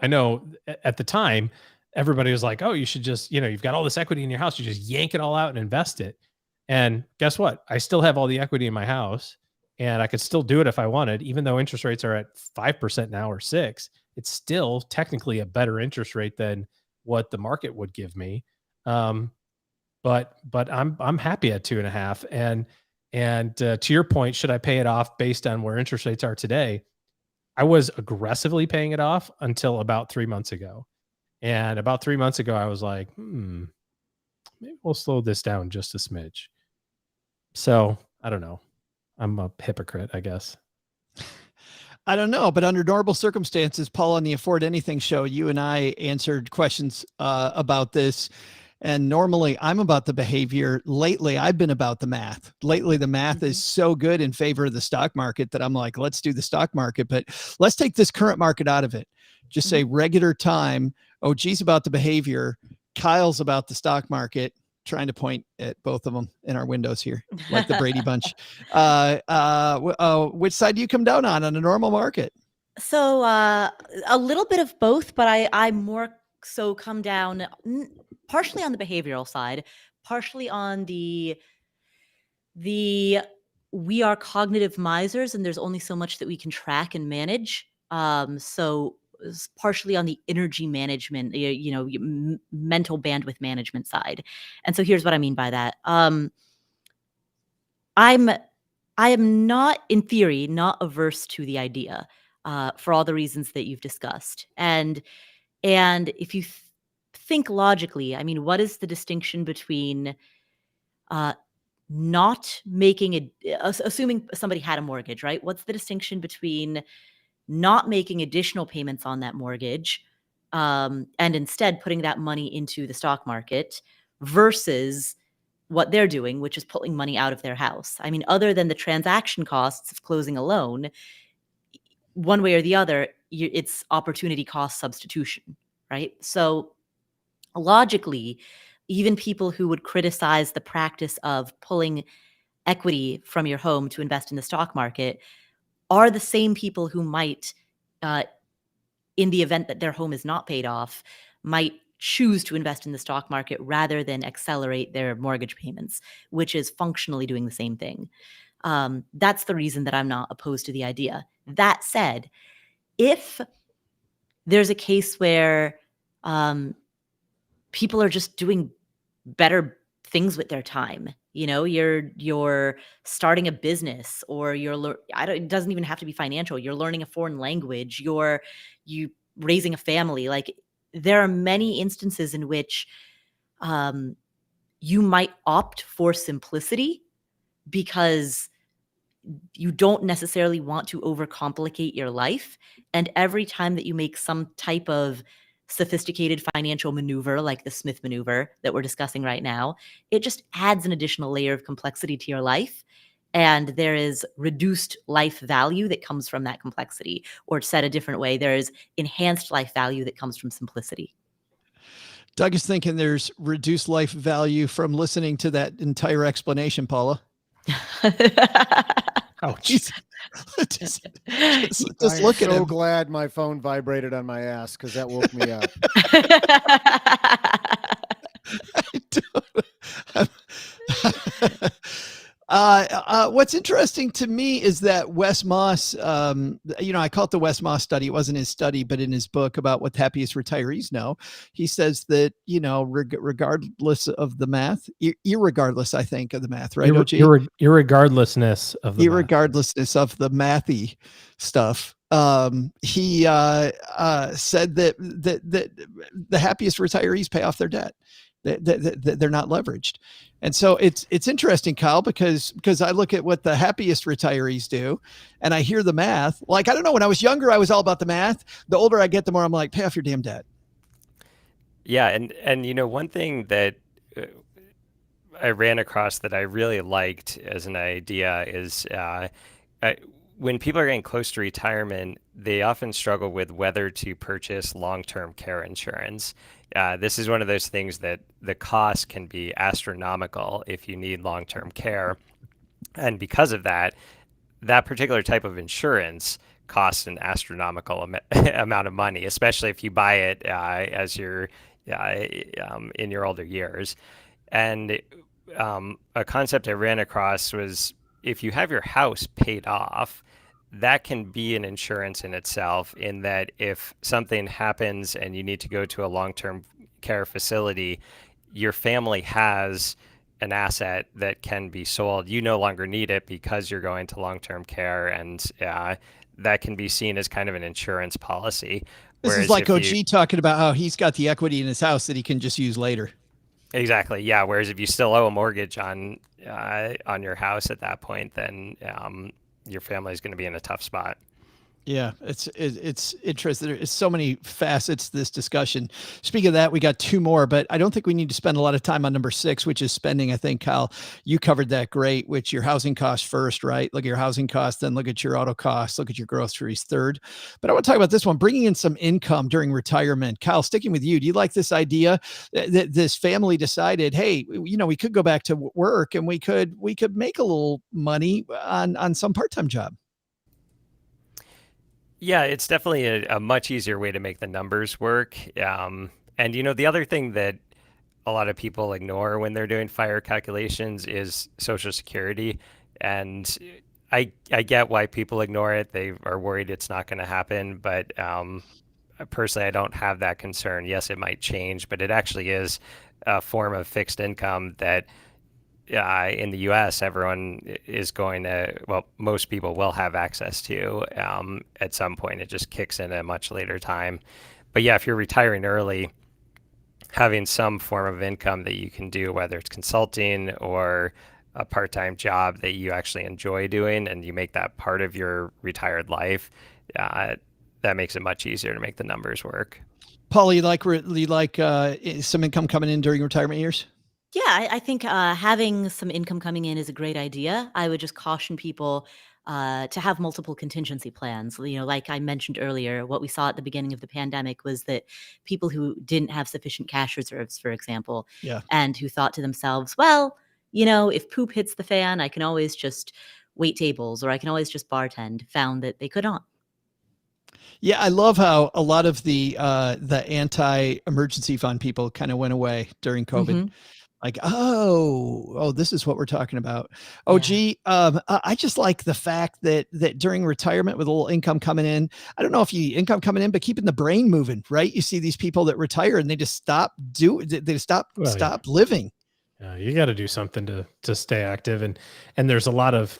at the time, everybody was like, oh, you should just, you know, you've got all this equity in your house, you just yank it all out and invest it. And guess what? I still have all the equity in my house. And I could still do it if I wanted, even though interest rates are at 5% now or 6%. It's still technically a better interest rate than what the market would give me. But I'm happy at 2.5%. And to your point, should I pay it off based on where interest rates are today? I was aggressively paying it off until about 3 months ago. And about 3 months ago, I was like, maybe we'll slow this down just a smidge. So I don't know. I'm a hypocrite, I guess. I don't know, but under normal circumstances, Paul, on the Afford Anything show, you and I answered questions about this. And normally I'm about the behavior. Lately, I've been about the math. Lately, the math is so good in favor of the stock market that I'm like, let's do the stock market, but let's take this current market out of it. Just say regular time. Oh, geez, about the behavior. Kyle's about the stock market. Trying to point at both of them in our windows here, like the Brady Bunch. Which side do you come down on a normal market? So a little bit of both, but I more so come down partially on the behavioral side, partially on the we are cognitive misers and there's only so much that we can track and manage. So partially on the energy management, mental bandwidth management side. And so here's what I mean by that. I am not, in theory, not averse to the idea for all the reasons that you've discussed. And if you think logically, I mean, what is the distinction between not making assuming somebody had a mortgage, right? What's the distinction between not making additional payments on that mortgage and instead putting that money into the stock market versus what they're doing, which is pulling money out of their house? I mean, other than the transaction costs of closing a loan, one way or the other, it's opportunity cost substitution, right? So logically, even people who would criticize the practice of pulling equity from your home to invest in the stock market are the same people who might, in the event that their home is not paid off, might choose to invest in the stock market rather than accelerate their mortgage payments, which is functionally doing the same thing. That's the reason that I'm not opposed to the idea. That said, if there's a case where people are just doing better things with their time, you're starting a business, or it doesn't even have to be financial. You're learning a foreign language. You raising a family. Like, there are many instances in which you might opt for simplicity because you don't necessarily want to overcomplicate your life. And every time that you make some type of sophisticated financial maneuver, like the Smith maneuver that we're discussing right now, it just adds an additional layer of complexity to your life. And there is reduced life value that comes from that complexity. Or said a different way, there is enhanced life value that comes from simplicity. Doug is thinking there's reduced life value from listening to that entire explanation, Paula. Ouch. just I'm look at so him. glad my phone vibrated on my ass because that woke me up. What's interesting to me is that Wes Moss, I call it the Wes Moss study. It wasn't his study, but in his book about what happiest retirees know, he says that, regardless of the math, irregardless, I think, of the math, right? Irregardlessness of the irregardlessness of the mathy stuff. He said that the happiest retirees pay off their debt. They're not leveraged. And so it's interesting, Kyle, because I look at what the happiest retirees do and I hear the math. Like, I don't know, when I was younger, I was all about the math. The older I get, the more I'm like, pay off your damn debt. Yeah. And one thing that I ran across that I really liked as an idea is when people are getting close to retirement, they often struggle with whether to purchase long-term care insurance. This is one of those things that the cost can be astronomical if you need long-term care. And because of that, that particular type of insurance costs an astronomical amount of money, especially if you buy it as you're in your older years. And a concept I ran across was, if you have your house paid off, that can be an insurance in itself, in that if something happens and you need to go to a long-term care facility, your family has an asset that can be sold. You no longer need it because you're going to long-term care, and that can be seen as kind of an insurance policy. This is like OG talking about how he's got the equity in his house that he can just use later. Exactly. Yeah. Whereas if you still owe a mortgage on your house at that point, then your family is going to be in a tough spot. Yeah, it's interesting. There's so many facets to this discussion. Speaking of that, we got two more, but I don't think we need to spend a lot of time on number 6, which is spending. I think, Kyle, you covered that great, which your housing costs first, right? Look at your housing costs, then look at your auto costs, look at your groceries third. But I want to talk about this one, bringing in some income during retirement. Kyle, sticking with you, do you like this idea that this family decided, hey, we could go back to work and we could make a little money on some part-time job? Yeah, it's definitely a much easier way to make the numbers work. And the other thing that a lot of people ignore when they're doing FIRE calculations is Social Security. And I get why people ignore it. They are worried it's not going to happen. But personally, I don't have that concern. Yes, it might change, but it actually is a form of fixed income that in the U.S., everyone is going to, well, most people will have access to at some point. It just kicks in at a much later time. But yeah, if you're retiring early, having some form of income that you can do, whether it's consulting or a part-time job that you actually enjoy doing, and you make that part of your retired life, that makes it much easier to make the numbers work. Paula, you like some income coming in during retirement years? Yeah, I think having some income coming in is a great idea. I would just caution people to have multiple contingency plans. Like I mentioned earlier, what we saw at the beginning of the pandemic was that people who didn't have sufficient cash reserves, for example, Yeah. and who thought to themselves, well, if poop hits the fan, I can always just wait tables or I can always just bartend, found that they could not. Yeah, I love how a lot of the anti-emergency fund people kind of went away during COVID. Mhm. Like, oh, this is what we're talking about. Oh, Yeah. gee, I just like the fact that during retirement with a little income coming in, I don't know if you income coming in, but keeping the brain moving, right? You see these people that retire and they just stop living. You got to do something to stay active, and there's a lot of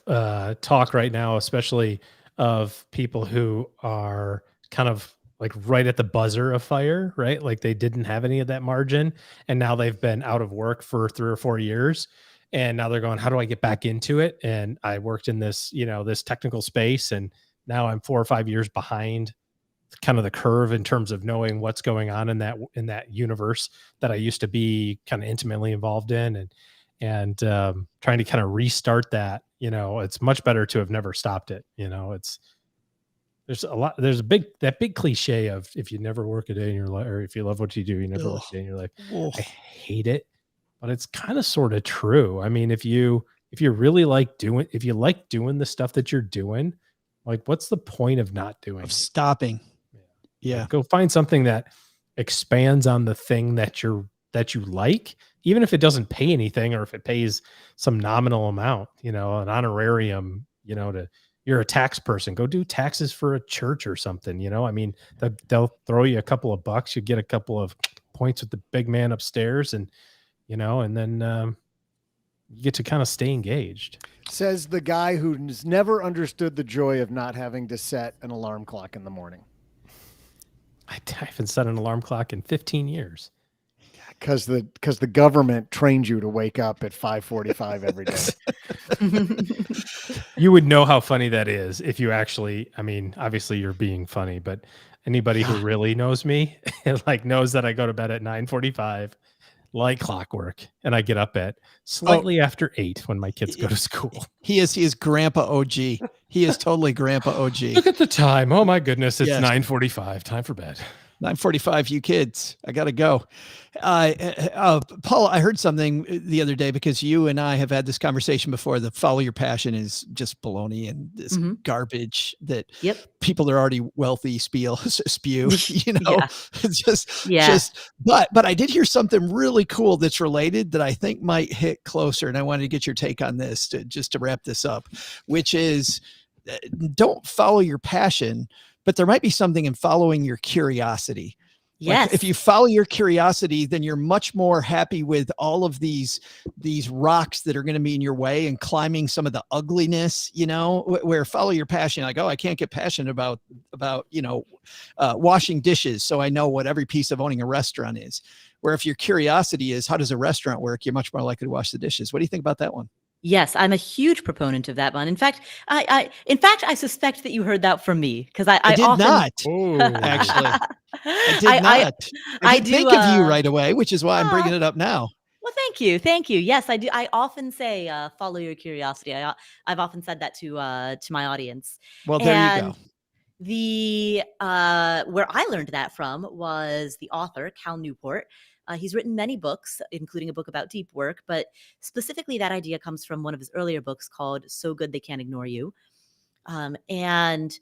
talk right now, especially of people who are kind of like right at the buzzer of fire, right? Like they didn't have any of that margin, and now they've been out of work for 3 or 4 years, and now they're going, how do I get back into it? And I worked in this, this technical space, and now I'm 4 or 5 years behind kind of the curve in terms of knowing what's going on in that universe that I used to be kind of intimately involved in, and trying to kind of restart that. It's much better to have never stopped it. There's that big cliche of if you never work a day in your life, or if you love what you do, you never work a day in your life. Ugh. I hate it, but it's kind of sort of true. I mean, if you really like doing the stuff that you're doing, like what's the point of not doing Of it? stopping. Yeah. Like, go find something that expands on the thing that you like, even if it doesn't pay anything, or if it pays some nominal amount, an honorarium, you're a tax person, go do taxes for a church or something. I mean, they'll throw you a couple of bucks, you get a couple of points with the big man upstairs, and then you get to kind of stay engaged. Says the guy who's never understood the joy of not having to set an alarm clock in the morning. I haven't set an alarm clock in 15 years. Because the government trained you to wake up at 5:45 every day. You would know how funny that is if you actually, I mean, obviously you're being funny, but anybody who really knows me like knows that I go to bed at 9:45 like clockwork, and I get up at slightly after 8 when my kids go to school. He is grandpa OG. He is totally grandpa OG. Look at the time. Oh my goodness. It's Yes. 9:45. Time for bed. 9:45, you kids. I got to go. Paul, I heard something the other day, because you and I have had this conversation before. The follow your passion is just baloney and this garbage that Yep. people that are already wealthy spew, Yeah. but I did hear something really cool that's related that I think might hit closer. And I wanted to get your take on this just to wrap this up, which is don't follow your passion, but there might be something in following your curiosity. Yes. Like if you follow your curiosity, then you're much more happy with all of these rocks that are going to be in your way, and climbing some of the ugliness, where follow your passion. Like, oh, I can't get passionate about washing dishes, so I know what every piece of owning a restaurant is. Where if your curiosity is, how does a restaurant work? You're much more likely to wash the dishes. What do you think about that one? Yes, I'm a huge proponent of that one. In fact, I suspect that you heard that from me, because I did often, not. Oh, Actually, I did not. I did think of you right away, which is why I'm bringing it up now. Well, thank you. Yes, I do. I often say, follow your curiosity. I've often said that to my audience. Well, there you go. The where I learned that from was the author, Cal Newport. He's written many books, including a book about deep work, but specifically that idea comes from one of his earlier books called So Good They Can't Ignore You. And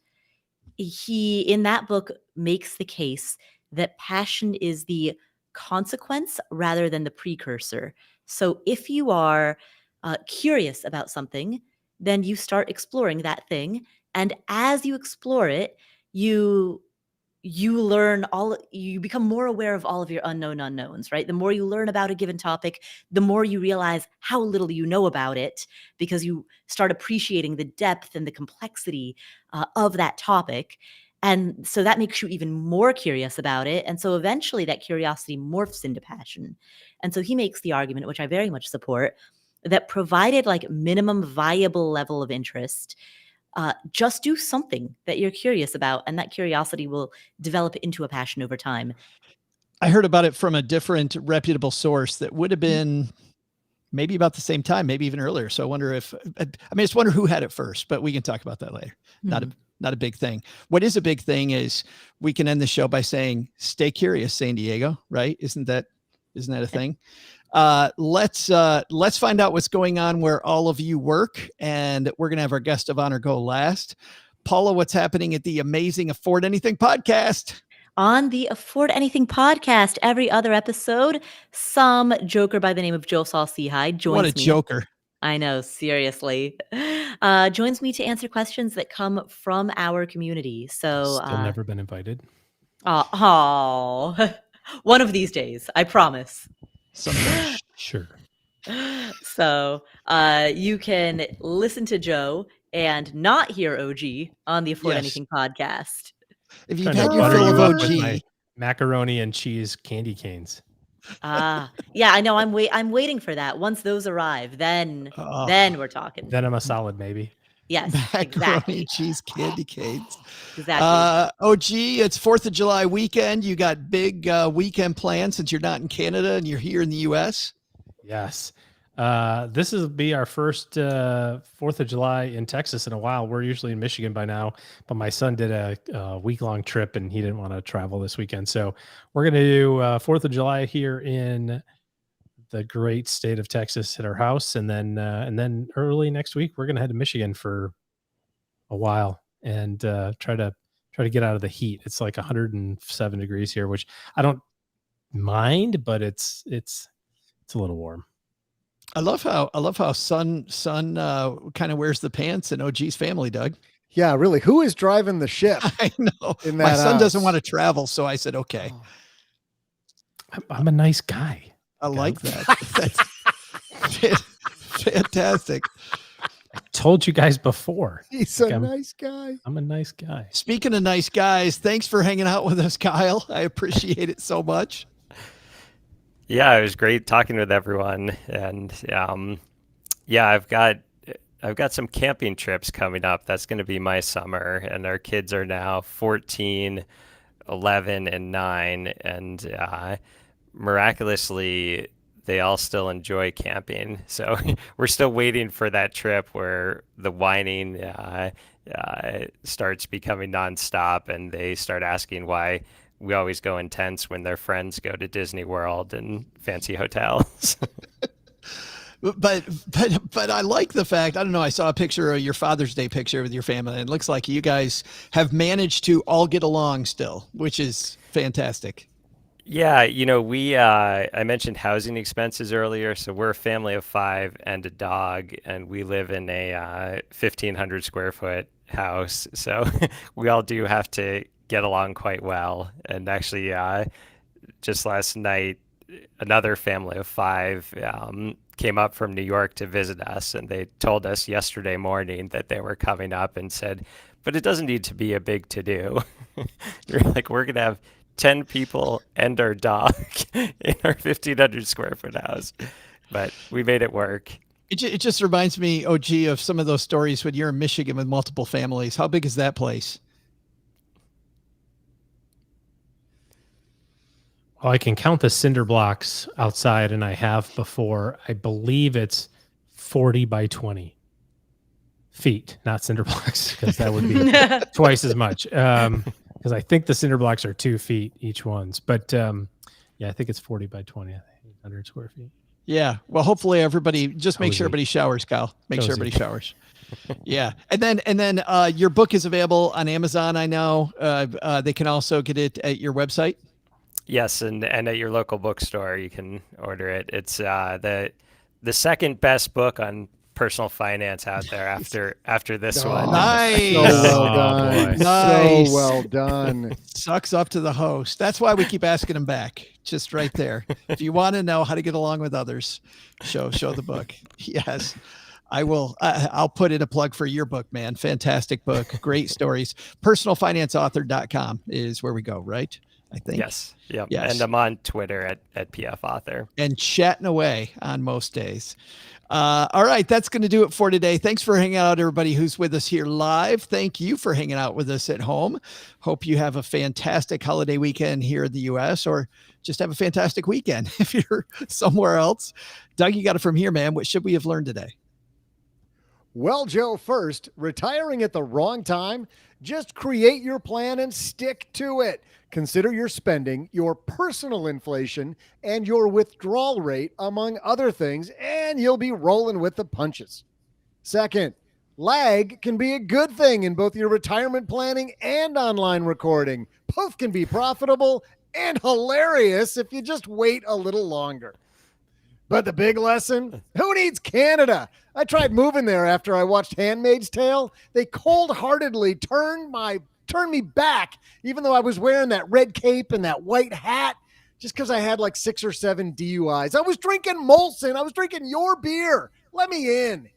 he, in that book, makes the case that passion is the consequence rather than the precursor. So if you are curious about something, then you start exploring that thing. And as you explore it, you you become more aware of all of your unknown unknowns, right? The more you learn about a given topic, the more you realize how little you know about it, because you start appreciating the depth and the complexity of that topic. And so that makes you even more curious about it. And so eventually that curiosity morphs into passion. And so he makes the argument, which I very much support, that provided like minimum viable level of interest, just do something that you're curious about, and that curiosity will develop into a passion over time. I heard about it from a different reputable source that would have been maybe about the same time, maybe even earlier. So I wonder if, I just wonder who had it first, but we can talk about that later. Not a big thing. What is a big thing is we can end the show by saying, stay curious, San Diego, right? Isn't that a thing? Let's find out what's going on where all of you work, and we're going to have our guest of honor go last. Paula, what's happening at the amazing Afford Anything podcast? On the Afford Anything podcast, every other episode, some joker by the name of Joe Saul-Sehy joins me. What a joker. I know, seriously. Joins me to answer questions that come from our community. So Still never been invited. Oh, one of these days, I promise. Someday. Sure. So you can listen to Joe and not hear OG on the Afford Anything podcast. If you've Trying to had your butter fill you of up with OG, my macaroni and cheese candy canes. Yeah, I know. I'm waiting for that. Once those arrive, then we're talking. Then I'm a solid maybe. Yes, macaroni exactly. and cheese candy canes. Exactly. OG, it's 4th of July weekend. You got big weekend plans since you're not in Canada and you're here in the US. Yes. This will be our first 4th of July in Texas in a while. We're usually in Michigan by now, but my son did a week-long trip and he didn't want to travel this weekend. So we're going to do 4th of July here in the great state of Texas at our house. And then early next week, we're going to head to Michigan for a while and try to get out of the heat. It's like 107 degrees here, which I don't mind, but it's a little warm. I love how son kind of wears the pants in OG's family, Doug. Yeah, really. Who is driving the ship? I know. In My that son doesn't house? want to travel, so I said, okay. I'm a nice guy. I like that. That's fantastic. I told you guys before. He's a nice guy. I'm a nice guy. Speaking of nice guys, thanks for hanging out with us, Kyle. I appreciate it so much. Yeah, it was great talking with everyone, and yeah, I've got some camping trips coming up. That's going to be my summer, and our kids are now 14, 11, and 9, and miraculously, they all still enjoy camping. So we're still waiting for that trip where the whining starts becoming nonstop, and they start asking why we always go in tents when their friends go to Disney World and fancy hotels. But I like the fact, I don't know, I saw a picture of your Father's Day picture with your family, and it looks like you guys have managed to all get along still, which is fantastic. Yeah, I mentioned housing expenses earlier, so we're a family of 5 and a dog, and we live in a 1,500 square foot house, so we all do have to get along quite well. And actually, just last night, another family of 5 came up from New York to visit us, and they told us yesterday morning that they were coming up and said, but it doesn't need to be a big to-do. You're like, we're going to have 10 people and our dog in our 1,500 square foot house, but we made it work. It just reminds me, OG, of some of those stories when you're in Michigan with multiple families. How big is that place? Well, I can count the cinder blocks outside, and I have before. I believe it's 40 by 20 feet, not cinder blocks, because that would be twice as much. Because I think the cinder blocks are 2 feet each ones. But yeah, I think it's 40 by 20, I think, 100 square feet. Yeah. Well, hopefully everybody, just make sure everybody showers, Kyle. Make sure everybody showers. Yeah. And then your book is available on Amazon, I know. They can also get it at your website. Yes, and at your local bookstore you can order it. It's the second best book on personal finance out there after this one. Nice. So well done. boy. Nice. So well done. Sucks up to the host. That's why we keep asking him back. Just right there. If you want to know how to get along with others, show the book. Yes. I will. I'll put in a plug for your book, man. Fantastic book. Great stories. Personalfinanceauthor.com is where we go, right? I think. Yes. Yep. Yes. And I'm on Twitter at PF Author. And chatting away on most days. All right. That's going to do it for today. Thanks for hanging out, everybody who's with us here live. Thank you for hanging out with us at home. Hope you have a fantastic holiday weekend here in the U.S. or just have a fantastic weekend if you're somewhere else. Doug, you got it from here, man. What should we have learned today? Well, Joe, first, retiring at the wrong time, just create your plan and stick to it. Consider your spending, your personal inflation, and your withdrawal rate, among other things, and you'll be rolling with the punches. Second, lag can be a good thing in both your retirement planning and online recording. Both can be profitable and hilarious if you just wait a little longer. But the big lesson, who needs Canada? I tried moving there after I watched Handmaid's Tale. They cold-heartedly turned me back, even though I was wearing that red cape and that white hat, just because I had like 6 or 7 DUIs. I was drinking Molson. I was drinking your beer. Let me in.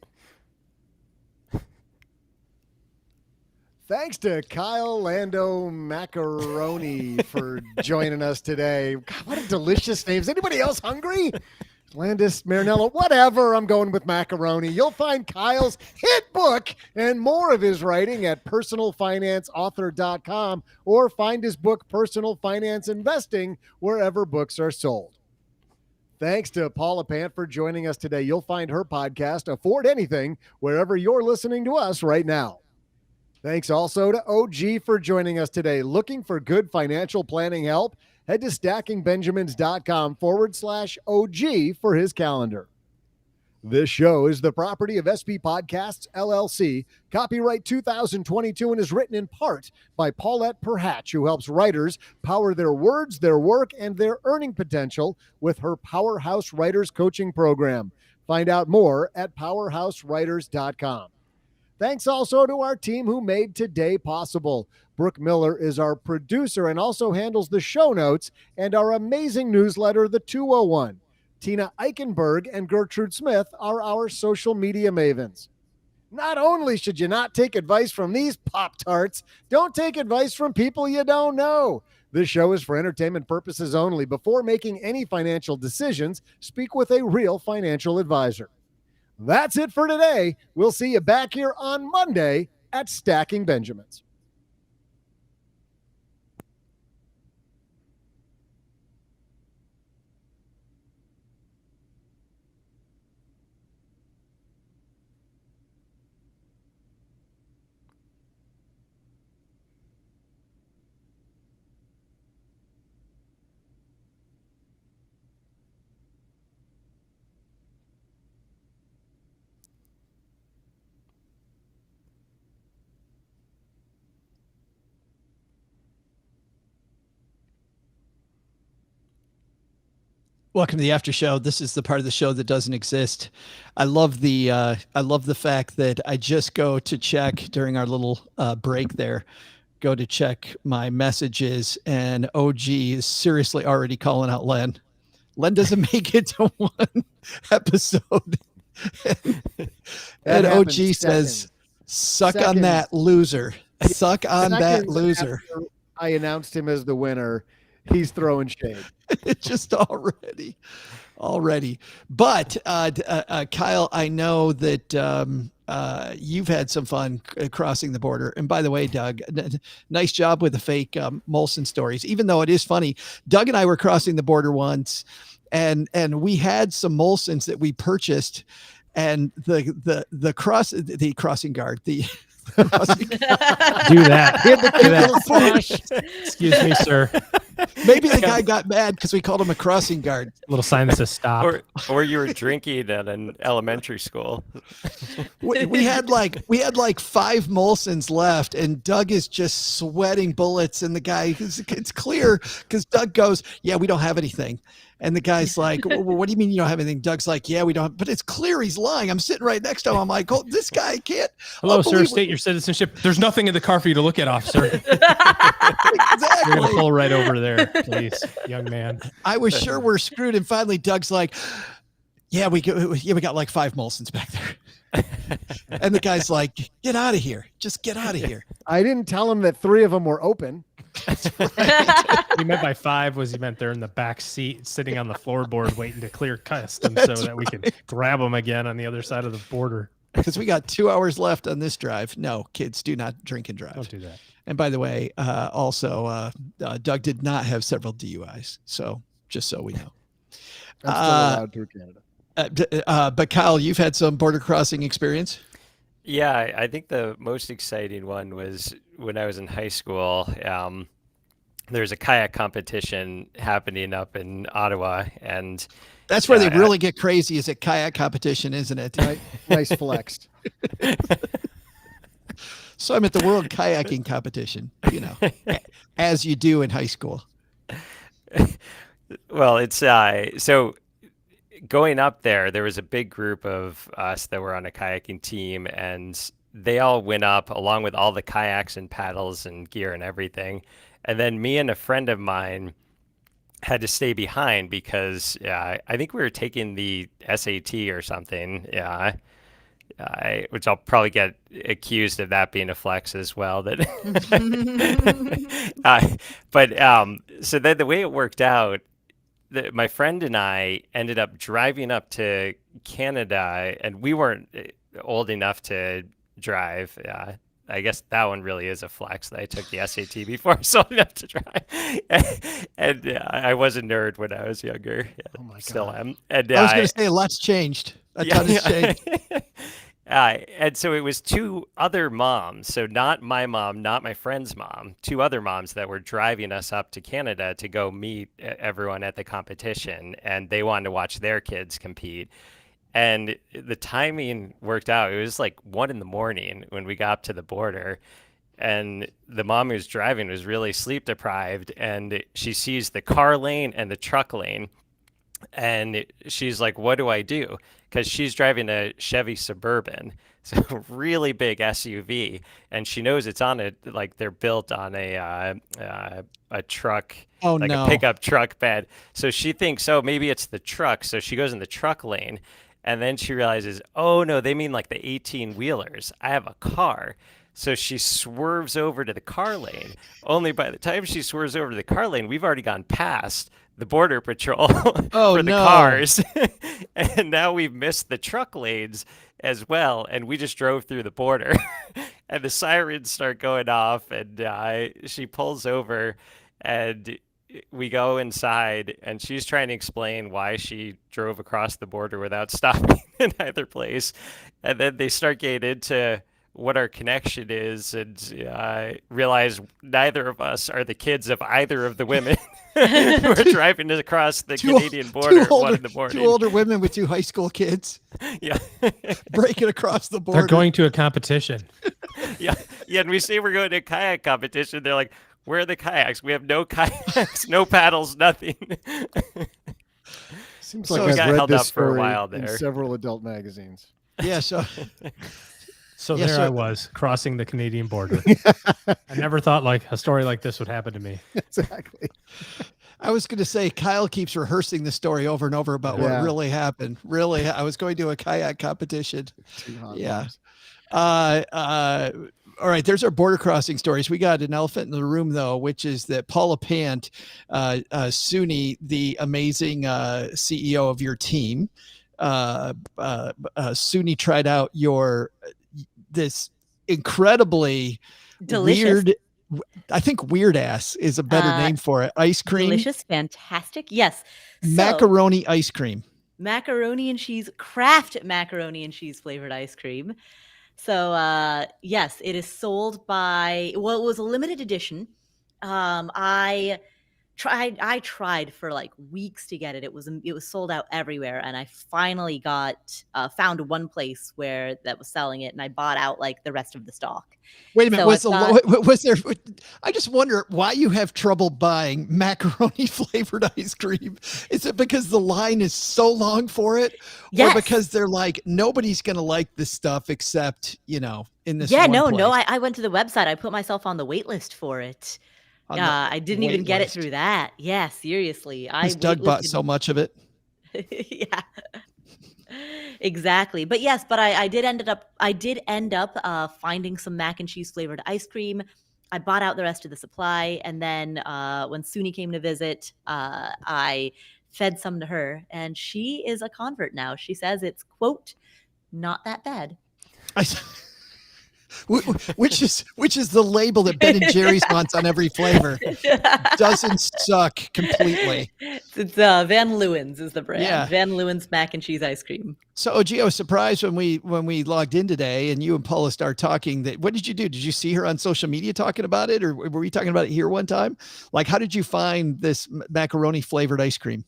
Thanks to Kyle Lando-Macaroni for joining us today. God, what a delicious name. Is anybody else hungry? Landis-Marinello, whatever. I'm going with macaroni. You'll find Kyle's hit book and more of his writing at personalfinanceauthor.com or find his book, Personal Finance Investing, wherever books are sold. Thanks to Paula Pant for joining us today. You'll find her podcast, Afford Anything, wherever you're listening to us right now. Thanks also to OG for joining us today. Looking for good financial planning help? Head to stackingbenjamins.com/OG for his calendar. This show is the property of SP Podcasts, LLC, copyright 2022, and is written in part by Paulette Perhatch, who helps writers power their words, their work, and their earning potential with her Powerhouse Writers Coaching Program. Find out more at powerhousewriters.com. Thanks also to our team who made today possible. Brooke Miller is our producer and also handles the show notes and our amazing newsletter, The 201. Tina Eichenberg and Gertrude Smith are our social media mavens. Not only should you not take advice from these Pop-Tarts, don't take advice from people you don't know. This show is for entertainment purposes only. Before making any financial decisions, speak with a real financial advisor. That's it for today. We'll see you back here on Monday at Stacking Benjamins. Welcome to the after show. This is the part of the show that doesn't exist. I love the fact that I just go to check during our little break there, go to check my messages, and OG is seriously already calling out Len. Len doesn't make it to one episode. And OG says, suck on that loser. Suck on that loser. I announced him as the winner. He's throwing shade. Just already. But Kyle, I know that you've had some fun crossing the border. And by the way, Doug, nice job with the fake Molson stories. Even though it is funny, Doug and I were crossing the border once, and we had some Molsons that we purchased, and the crossing guard, Do that. He had the cute little flash. Excuse me, sir. Maybe the guy got mad because we called him a crossing guard. Little sign that says stop. Or you were drinking at an elementary school. We had like 5 Molsons left, and Doug is just sweating bullets. And the guy, it's clear because Doug goes, "Yeah, we don't have anything." And the guy's like, well, "What do you mean you don't have anything?" Doug's like, "Yeah, we don't." But it's clear he's lying. I'm sitting right next to him. I'm like, "Oh, this guy can't." Hello, sir. State your citizenship. There's nothing in the car for you to look at, officer. Exactly. You're gonna pull right over there, please, young man. I was sure we're screwed. And finally, Doug's like, "Yeah, we got like 5 Molsons back there." And the guy's like, "Get out of here. Just get out of here." I didn't tell him that 3 of them were open. What he meant by 5 was he meant they're in the back seat, sitting on the floorboard, waiting to clear customs so that we can grab them again on the other side of the border. Because we got 2 hours left on this drive. No, kids, do not drink and drive. Don't do that. And by the way, also, Doug did not have several DUIs. So just so we know. I'm still allowed through Canada. But Kyle, you've had some border crossing experience. Yeah, I think the most exciting one was when I was in high school. There's a kayak competition happening up in Ottawa, and That's where they really get crazy, is at kayak competition, isn't it? Nice flex. So I'm at the World Kayaking Competition, as you do in high school. Well, it's so going up there was a big group of us that were on a kayaking team, and they all went up along with all the kayaks and paddles and gear and everything. And then me and a friend of mine had to stay behind because I think we were taking the SAT or something. Yeah. Which I'll probably get accused of that being a flex as well. So then the way it worked out, my friend and I ended up driving up to Canada, and we weren't old enough to drive. I guess that one really is a flex that I took the SAT before I was old enough to drive. And I was a nerd when I was younger. Oh my God. Still am. And I was going to say a lot's changed. A ton has changed. And so it was 2 other moms. So not my mom, not my friend's mom, 2 other moms that were driving us up to Canada to go meet everyone at the competition. And they wanted to watch their kids compete. And the timing worked out. It was like 1 a.m. when we got up to the border. And the mom who was driving was really sleep deprived. And she sees the car lane and the truck lane. And she's like, "What do I do?" Because she's driving a Chevy Suburban, so really big SUV, and she knows it's on they're built on a truck, Oh, like no. a pickup truck bed. So she thinks, oh, maybe it's the truck. So she goes in the truck lane, and then she realizes, oh no, they mean like the 18-wheelers. I have a car. So she swerves over to the car lane. Only by the time she swerves over to the car lane, we've already gone past the border patrol for the cars. And now we've missed the truck lanes as well. And we just drove through the border. And the sirens start going off, and she pulls over, and we go inside, and she's trying to explain why she drove across the border without stopping in either place. And then they start getting into what our connection is, and I realize neither of us are the kids of either of the women who are driving across the Canadian border one in the morning. 2 older women with 2 high school kids. Yeah. Breaking across the border. They're going to a competition. Yeah, and we say we're going to a kayak competition. They're like, "Where are the kayaks? We have no kayaks, no paddles, nothing." Seems So like we I've got read held this up for a story while in there. several adult magazines. Yeah, so So Yeah, there so- I was crossing the Canadian border. I never thought like a story like this would happen to me. Exactly. I was going to say, Kyle keeps rehearsing the story over and over about what Yeah. really happened. Really, I was going to a kayak competition. 2 hot Yeah. moms. All right, there's our border crossing stories. We got an elephant in the room, though, which is that Paula Pant, Suni, the amazing CEO of your team, Suni tried out this incredibly Delicious. weird, I think weird ass is a better name for it. Ice cream, Delicious, fantastic. Yes. So, macaroni ice cream. macaroni and cheese, Kraft macaroni and cheese flavored ice cream. So yes, it is sold by, well, it was a limited edition. I I tried for like weeks to get it. It was sold out everywhere, and I finally found one place where that was selling it, and I bought out like the rest of the stock. Wait a minute. So Was there? I just wonder why you have trouble buying macaroni flavored ice cream. Is it because the line is so long for it, Yes. or because they're like nobody's going to like this stuff except in this? Yeah, one no, place? I went to the website. I put myself on the wait list for it. On the I didn't even wait get it list. through that. Yeah, seriously. Because Doug bought so much of it. Yeah. Exactly. But yes, but I did end up finding some mac and cheese flavored ice cream. I bought out the rest of the supply, and then when Suni came to visit, I fed some to her, and she is a convert now. She says it's, quote, not that bad. Which is the label that Ben and Jerry's wants on every flavor. Doesn't suck completely. It's Van Leeuwen's is the brand. Yeah. Van Leeuwen's mac and cheese ice cream. So, OG, I was surprised when we logged in today and you and Paula started talking. What did you do? Did you see her on social media talking about it, or were we talking about it here one time? Like, how did you find this macaroni flavored ice cream?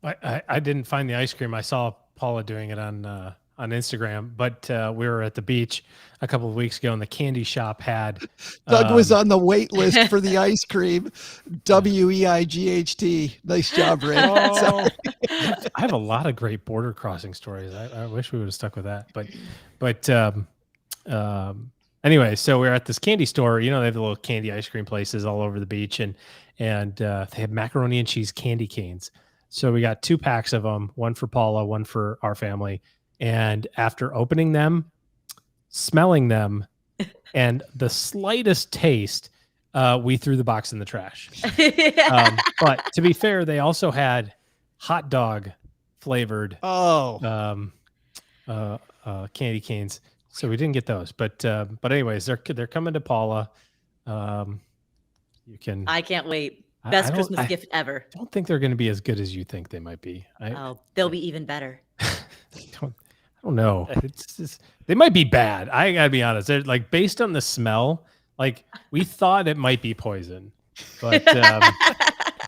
I didn't find the ice cream. I saw Paula doing it on Instagram, but we were at the beach a couple of weeks ago, and the candy shop had Doug was on the wait list for the ice cream. WEIGHT. Nice job, Rick. Oh, I have a lot of great border crossing stories. I wish we would have stuck with that, but anyway, so we're at this candy store. They have the little candy ice cream places all over the beach, and they have macaroni and cheese candy canes. So we got 2 packs of them, one for Paula, one for our family. And after opening them, smelling them, and the slightest taste, we threw the box in the trash. But to be fair, they also had hot dog flavored candy canes, so we didn't get those. But anyways, they're coming to Paula. You can. I can't wait. Best Christmas gift ever. I don't think they're going to be as good as you think they might be. They'll be even better. I don't know. It's just, they might be bad. I gotta be honest. They're like, based on the smell, like we thought it might be poison, but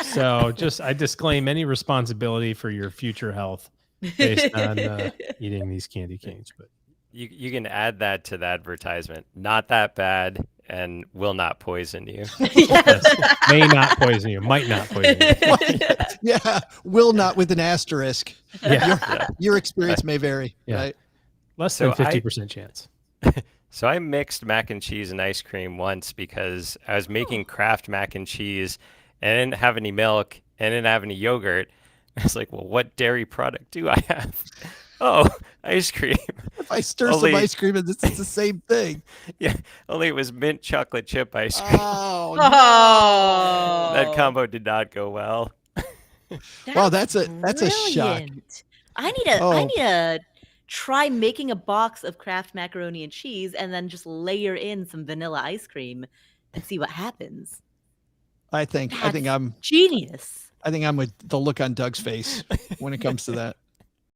so I disclaim any responsibility for your future health based on eating these candy canes. But you can add that to the advertisement. Not that bad, and will not poison you. Yes. May not poison you. Might not poison you. Yeah, will not with an asterisk. Yeah. Your experience may vary. Yeah. Right? Less than 50% chance. So I mixed mac and cheese and ice cream once because I was making Kraft mac and cheese, and I didn't have any milk, and I didn't have any yogurt. I was like, well, what dairy product do I have? Oh, ice cream. If I stir some ice cream, and it's the same thing. Yeah, only it was mint chocolate chip ice cream. Oh, That combo did not go well. Wow, that's a shock. I need to try making a box of Kraft macaroni and cheese and then just layer in some vanilla ice cream and see what happens. I think I'm genius. I think I'm with the look on Doug's face when it comes to that.